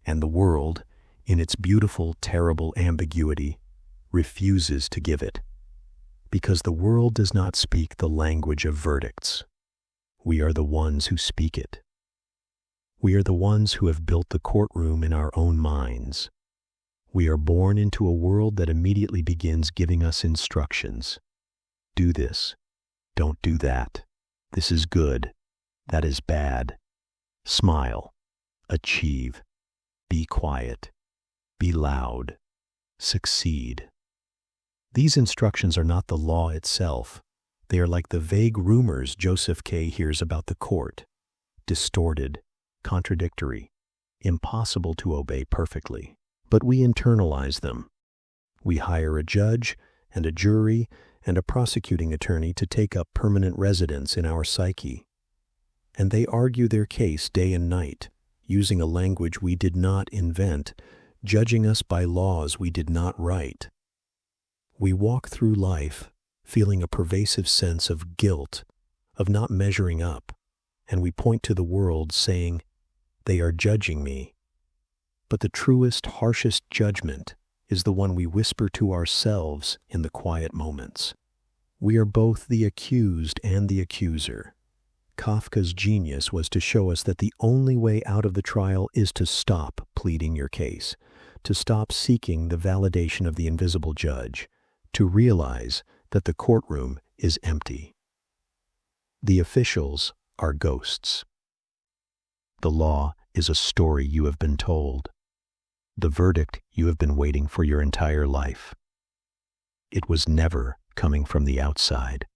And the world, in its beautiful, terrible ambiguity, refuses to give it. Because the world does not speak the language of verdicts. We are the ones who speak it. We are the ones who have built the courtroom in our own minds. We are born into a world that immediately begins giving us instructions. Do this. Don't do that. This is good. That is bad. Smile. Achieve. Be quiet. Be loud. Succeed. These instructions are not the law itself. They are like the vague rumors Joseph K. hears about the court. Distorted, contradictory, impossible to obey perfectly. But we internalize them. We hire a judge and a jury and a prosecuting attorney to take up permanent residence in our psyche. And they argue their case day and night, using a language we did not invent, judging us by laws we did not write. We walk through life feeling a pervasive sense of guilt, of not measuring up, and we point to the world saying, "They are judging me." But the truest, harshest judgment is the one we whisper to ourselves in the quiet moments. We are both the accused and the accuser. Kafka's genius was to show us that the only way out of the trial is to stop pleading your case, to stop seeking the validation of the invisible judge, to realize that the courtroom is empty. The officials are ghosts. The law is a story you have been told, the verdict you have been waiting for your entire life. It was never coming from the outside.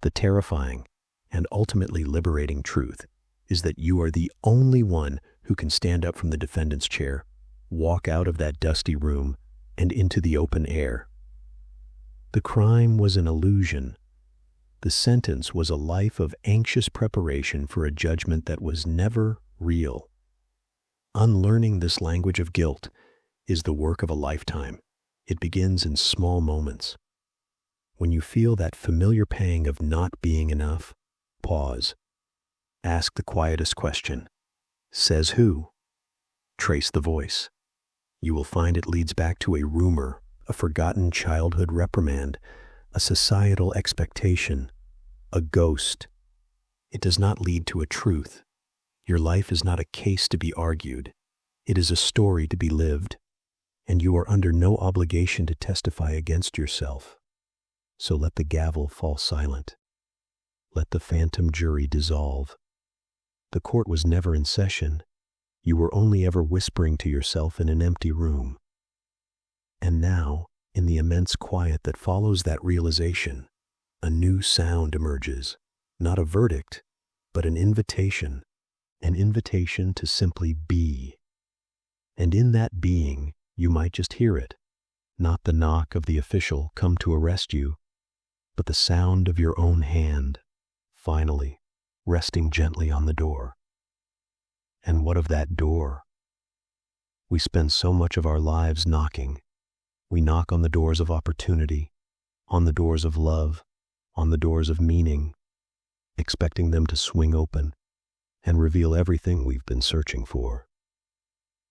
The terrifying and ultimately liberating truth is that you are the only one who can stand up from the defendant's chair, walk out of that dusty room, and into the open air. The crime was an illusion. The sentence was a life of anxious preparation for a judgment that was never real. Unlearning this language of guilt is the work of a lifetime. It begins in small moments. When you feel that familiar pang of not being enough, pause. Ask the quietest question. Says who? Trace the voice. You will find it leads back to a rumor, a forgotten childhood reprimand, a societal expectation, a ghost. It does not lead to a truth. Your life is not a case to be argued. It is a story to be lived, and you are under no obligation to testify against yourself. So let the gavel fall silent. Let the phantom jury dissolve. The court was never in session. You were only ever whispering to yourself in an empty room. And now, in the immense quiet that follows that realization, a new sound emerges, not a verdict, but an invitation to simply be. And in that being, you might just hear it, not the knock of the official come to arrest you, but the sound of your own hand, finally, resting gently on the door. And what of that door? We spend so much of our lives knocking. We knock on the doors of opportunity, on the doors of love, on the doors of meaning, expecting them to swing open and reveal everything we've been searching for.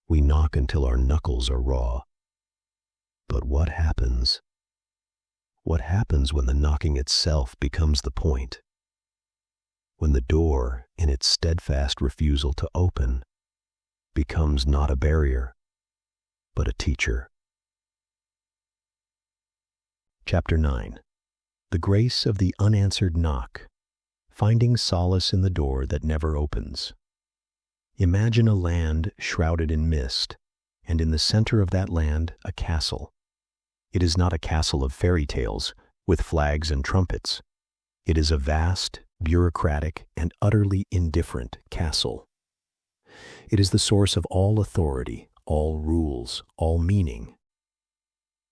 We knock until our knuckles are raw. But what happens? What happens when the knocking itself becomes the point? When the door, in its steadfast refusal to open, becomes not a barrier, but a teacher. Chapter 9. The Grace of the Unanswered Knock. Finding solace in the door that never opens. Imagine a land shrouded in mist, and in the center of that land a castle. It is not a castle of fairy tales, with flags and trumpets. It is a vast, bureaucratic, and utterly indifferent castle. It is the source of all authority, all rules, all meaning.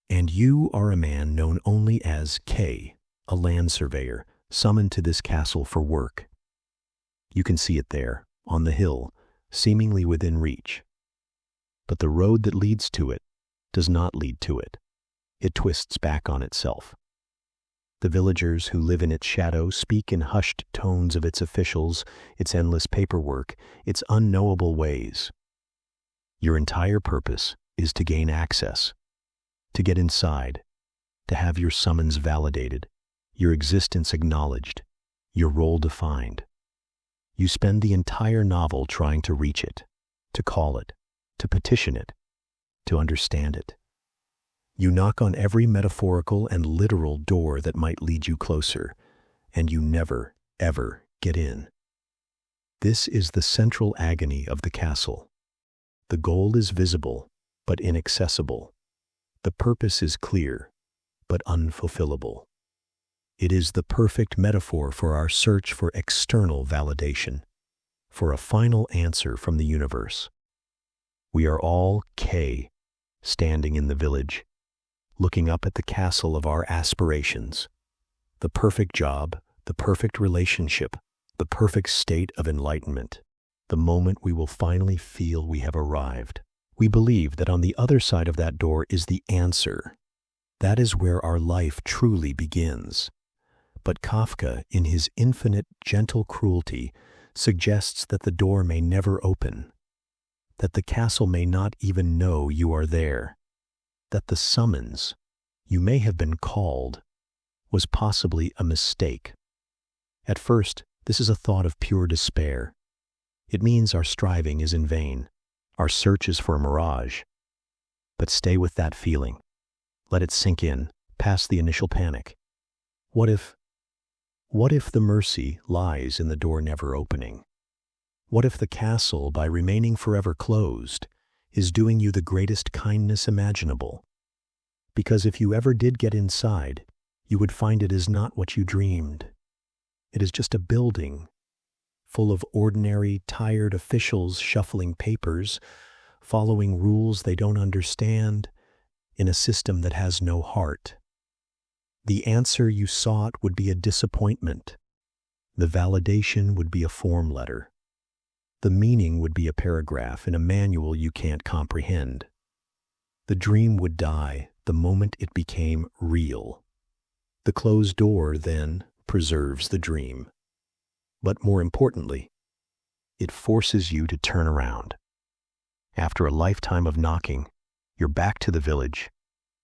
And you are a man known only as K, a land surveyor, summoned to this castle for work. You can see it there, on the hill, seemingly within reach. But the road that leads to it does not lead to it. It twists back on itself. The villagers who live in its shadow speak in hushed tones of its officials, its endless paperwork, its unknowable ways. Your entire purpose is to gain access, to get inside, to have your summons validated, your existence acknowledged, your role defined. You spend the entire novel trying to reach it, to call it, to petition it, to understand it. You knock on every metaphorical and literal door that might lead you closer, and you never, ever get in. This is the central agony of the castle. The goal is visible, but inaccessible. The purpose is clear, but unfulfillable. It is the perfect metaphor for our search for external validation, for a final answer from the universe. We are all K, standing in the village, looking up at the castle of our aspirations. The perfect job, the perfect relationship, the perfect state of enlightenment. The moment we will finally feel we have arrived. We believe that on the other side of that door is the answer. That is where our life truly begins. But Kafka, in his infinite, gentle cruelty, suggests that the door may never open, that the castle may not even know you are there, that the summons, you may have been called, was possibly a mistake. At first, this is a thought of pure despair. It means our striving is in vain, our search is for a mirage. But stay with that feeling. Let it sink in, past the initial panic. What if the mercy lies in the door never opening? What if the castle, by remaining forever closed, is doing you the greatest kindness imaginable? Because if you ever did get inside, you would find it is not what you dreamed. It is just a building, full of ordinary, tired officials shuffling papers, following rules they don't understand, in a system that has no heart. The answer you sought would be a disappointment. The validation would be a form letter. The meaning would be a paragraph in a manual you can't comprehend. The dream would die the moment it became real. The closed door, then, preserves the dream. But more importantly, it forces you to turn around. After a lifetime of knocking, you're back to the village,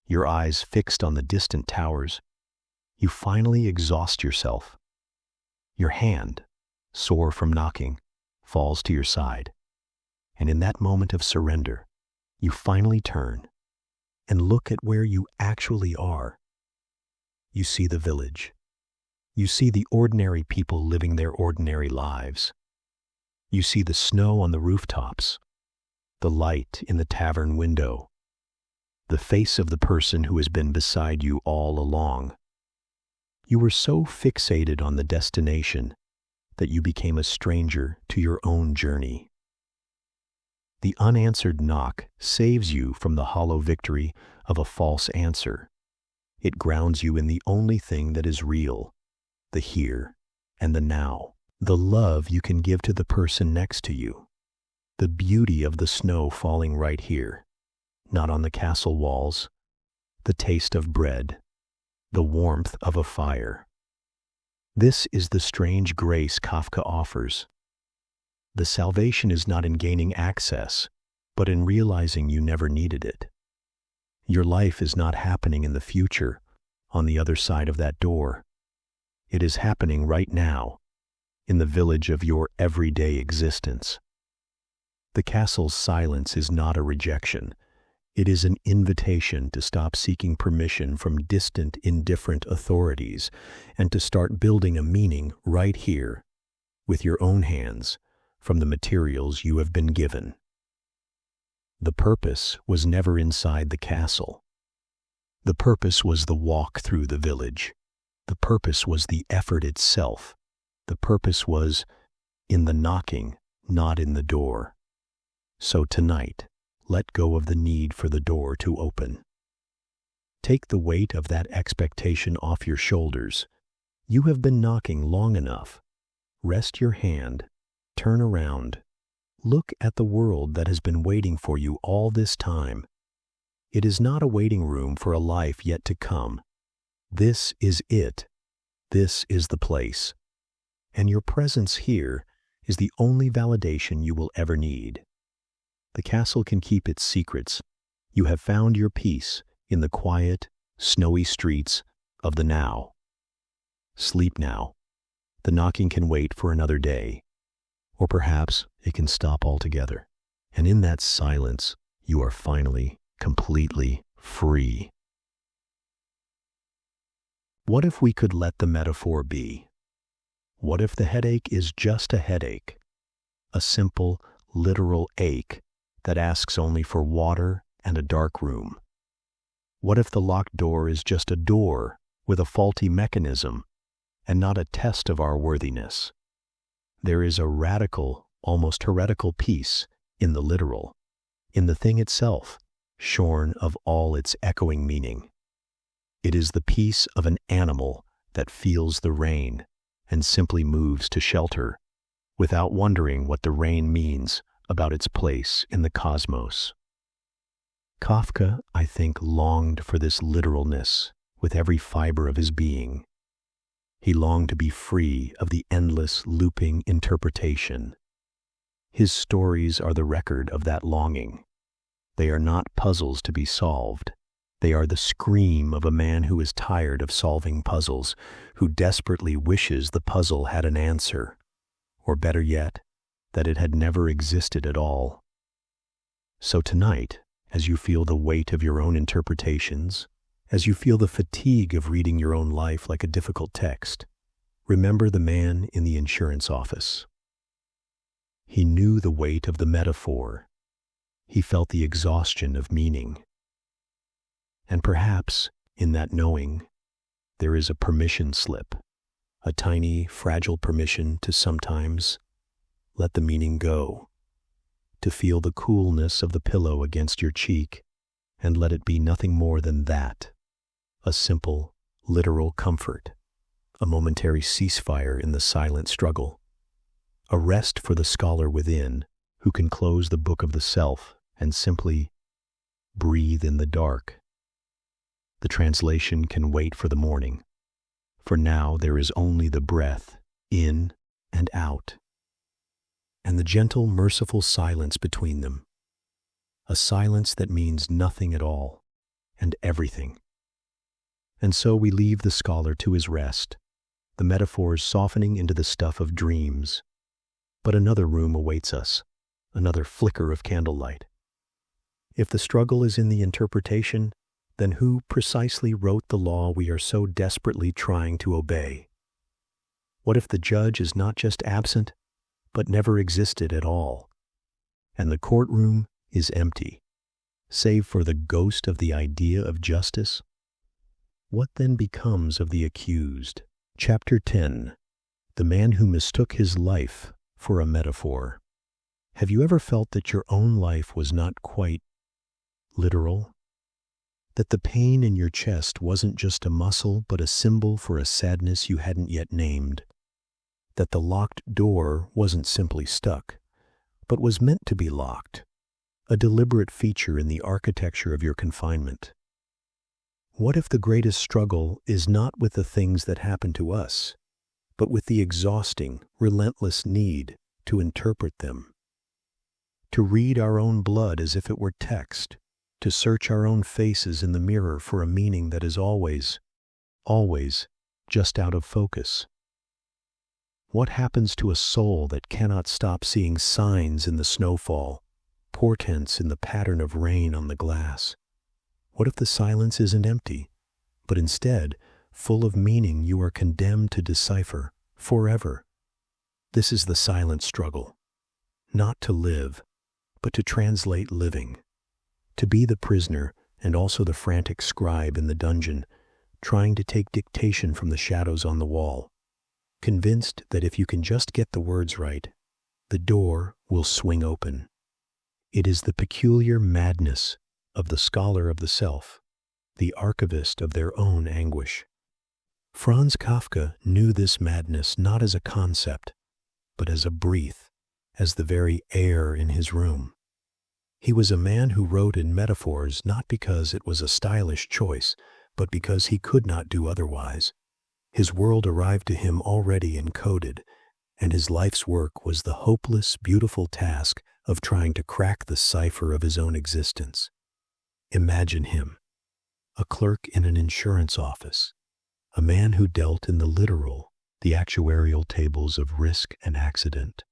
your eyes fixed on the distant towers. You finally exhaust yourself. Your hand, sore from knocking, falls to your side. And in that moment of surrender, you finally turn and look at where you actually are. You see the village. You see the ordinary people living their ordinary lives. You see the snow on the rooftops, the light in the tavern window, the face of the person who has been beside you all along. You were so fixated on the destination that you became a stranger to your own journey. The unanswered knock saves you from the hollow victory of a false answer. It grounds you in the only thing that is real, the here and the now, the love you can give to the person next to you, the beauty of the snow falling right here, not on the castle walls, the taste of bread, the warmth of a fire. This is the strange grace Kafka offers. The salvation is not in gaining access, but in realizing you never needed it. Your life is not happening in the future, on the other side of that door. It is happening right now, in the village of your everyday existence. The castle's silence is not a rejection. It is an invitation to stop seeking permission from distant, indifferent authorities and to start building a meaning right here, with your own hands, from the materials you have been given. The purpose was never inside the castle. The purpose was the walk through the village. The purpose was the effort itself. The purpose was in the knocking, not in the door. So tonight, let go of the need for the door to open. Take the weight of that expectation off your shoulders. You have been knocking long enough. Rest your hand, turn around. Look at the world that has been waiting for you all this time. It is not a waiting room for a life yet to come. This is it. This is the place, and your presence here is the only validation you will ever need. The castle can keep its secrets. You have found your peace in the quiet, snowy streets of the now. Sleep now. The knocking can wait for another day, or perhaps it can stop altogether. And in that silence, you are finally, completely free. What if we could let the metaphor be? What if the headache is just a headache? A simple, literal ache that asks only for water and a dark room? What if the locked door is just a door with a faulty mechanism and not a test of our worthiness? There is a radical, almost heretical peace in the literal, in the thing itself, shorn of all its echoing meaning. It is the peace of an animal that feels the rain and simply moves to shelter without wondering what the rain means about its place in the cosmos. Kafka, I think, longed for this literalness with every fiber of his being. He longed to be free of the endless, looping interpretation. His stories are the record of that longing. They are not puzzles to be solved. They are the scream of a man who is tired of solving puzzles, who desperately wishes the puzzle had an answer, or better yet, that it had never existed at all. So tonight, as you feel the weight of your own interpretations, as you feel the fatigue of reading your own life like a difficult text, remember the man in the insurance office. He knew the weight of the metaphor. He felt the exhaustion of meaning. And perhaps, in that knowing, there is a permission slip, a tiny, fragile permission to sometimes let the meaning go, to feel the coolness of the pillow against your cheek and let it be nothing more than that, a simple, literal comfort, a momentary ceasefire in the silent struggle, a rest for the scholar within who can close the book of the self and simply breathe in the dark. The translation can wait for the morning, for now there is only the breath in and out, and the gentle, merciful silence between them, a silence that means nothing at all and everything. And so we leave the scholar to his rest, the metaphors softening into the stuff of dreams. But another room awaits us, another flicker of candlelight. If the struggle is in the interpretation, then who precisely wrote the law we are so desperately trying to obey? What if the judge is not just absent, but never existed at all, and the courtroom is empty, save for the ghost of the idea of justice? What then becomes of the accused? Chapter 10. The man who mistook his life for a metaphor. Have you ever felt that your own life was not quite literal? That the pain in your chest wasn't just a muscle, but a symbol for a sadness you hadn't yet named? That the locked door wasn't simply stuck, but was meant to be locked, a deliberate feature in the architecture of your confinement? What if the greatest struggle is not with the things that happen to us, but with the exhausting, relentless need to interpret them? To read our own blood as if it were text, to search our own faces in the mirror for a meaning that is always, always just out of focus. What happens to a soul that cannot stop seeing signs in the snowfall, portents in the pattern of rain on the glass? What if the silence isn't empty, but instead full of meaning you are condemned to decipher forever? This is the silent struggle, not to live, but to translate living. To be the prisoner and also the frantic scribe in the dungeon, trying to take dictation from the shadows on the wall, convinced that if you can just get the words right, the door will swing open. It is the peculiar madness of the scholar of the self, the archivist of their own anguish. Franz Kafka knew this madness not as a concept, but as a breath, as the very air in his room. He was a man who wrote in metaphors not because it was a stylish choice, but because he could not do otherwise. His world arrived to him already encoded, and his life's work was the hopeless, beautiful task of trying to crack the cipher of his own existence. Imagine him, a clerk in an insurance office, a man who dealt in the literal, the actuarial tables of risk and accident.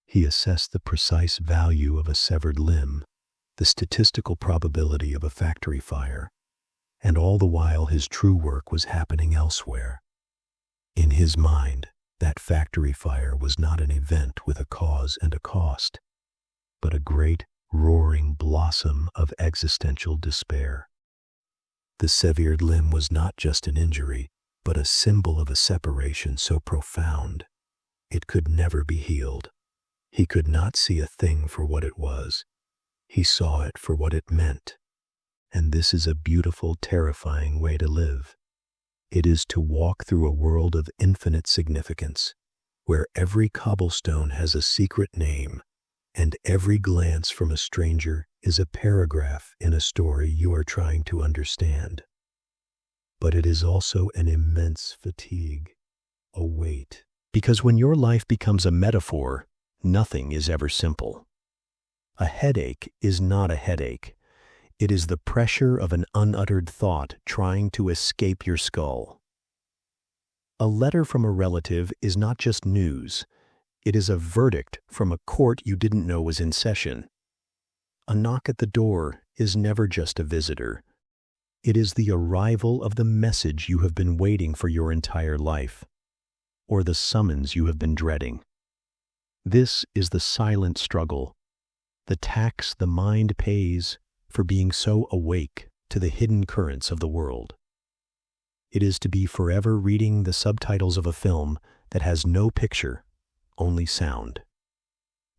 He assessed the precise value of a severed limb, the statistical probability of a factory fire, and all the while his true work was happening elsewhere. In his mind, that factory fire was not an event with a cause and a cost, but a great, roaring blossom of existential despair. The severed limb was not just an injury, but a symbol of a separation so profound, it could never be healed. He could not see a thing for what it was. He saw it for what it meant. And this is a beautiful, terrifying way to live. It is to walk through a world of infinite significance, where every cobblestone has a secret name, and every glance from a stranger is a paragraph in a story you are trying to understand. But it is also an immense fatigue, a weight. Because when your life becomes a metaphor, nothing is ever simple. A headache is not a headache. It is the pressure of an unuttered thought trying to escape your skull. A letter from a relative is not just news. It is a verdict from a court you didn't know was in session. A knock at the door is never just a visitor. It is the arrival of the message you have been waiting for your entire life, or the summons you have been dreading. This is the silent struggle, the tax the mind pays for being so awake to the hidden currents of the world. It is to be forever reading the subtitles of a film that has no picture, only sound.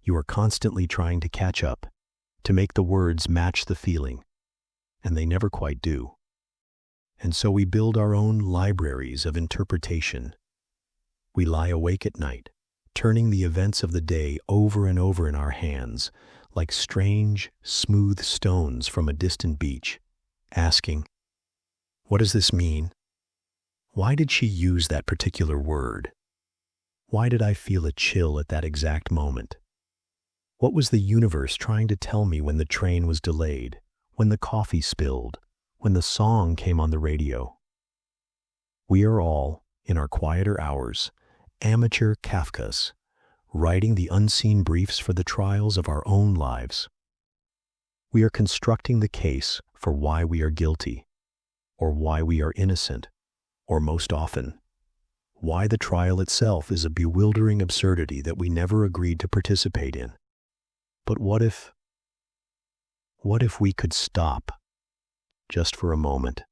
You are constantly trying to catch up, to make the words match the feeling, and they never quite do. And so we build our own libraries of interpretation. We lie awake at night, turning the events of the day over and over in our hands, like strange, smooth stones from a distant beach, asking, what does this mean? Why did she use that particular word? Why did I feel a chill at that exact moment? What was the universe trying to tell me when the train was delayed, when the coffee spilled, when the song came on the radio? We are all, in our quieter hours, amateur Kafkas, writing the unseen briefs for the trials of our own lives. We are constructing the case for why we are guilty, or why we are innocent, or most often, why the trial itself is a bewildering absurdity that we never agreed to participate in. But what if we could stop, just for a moment,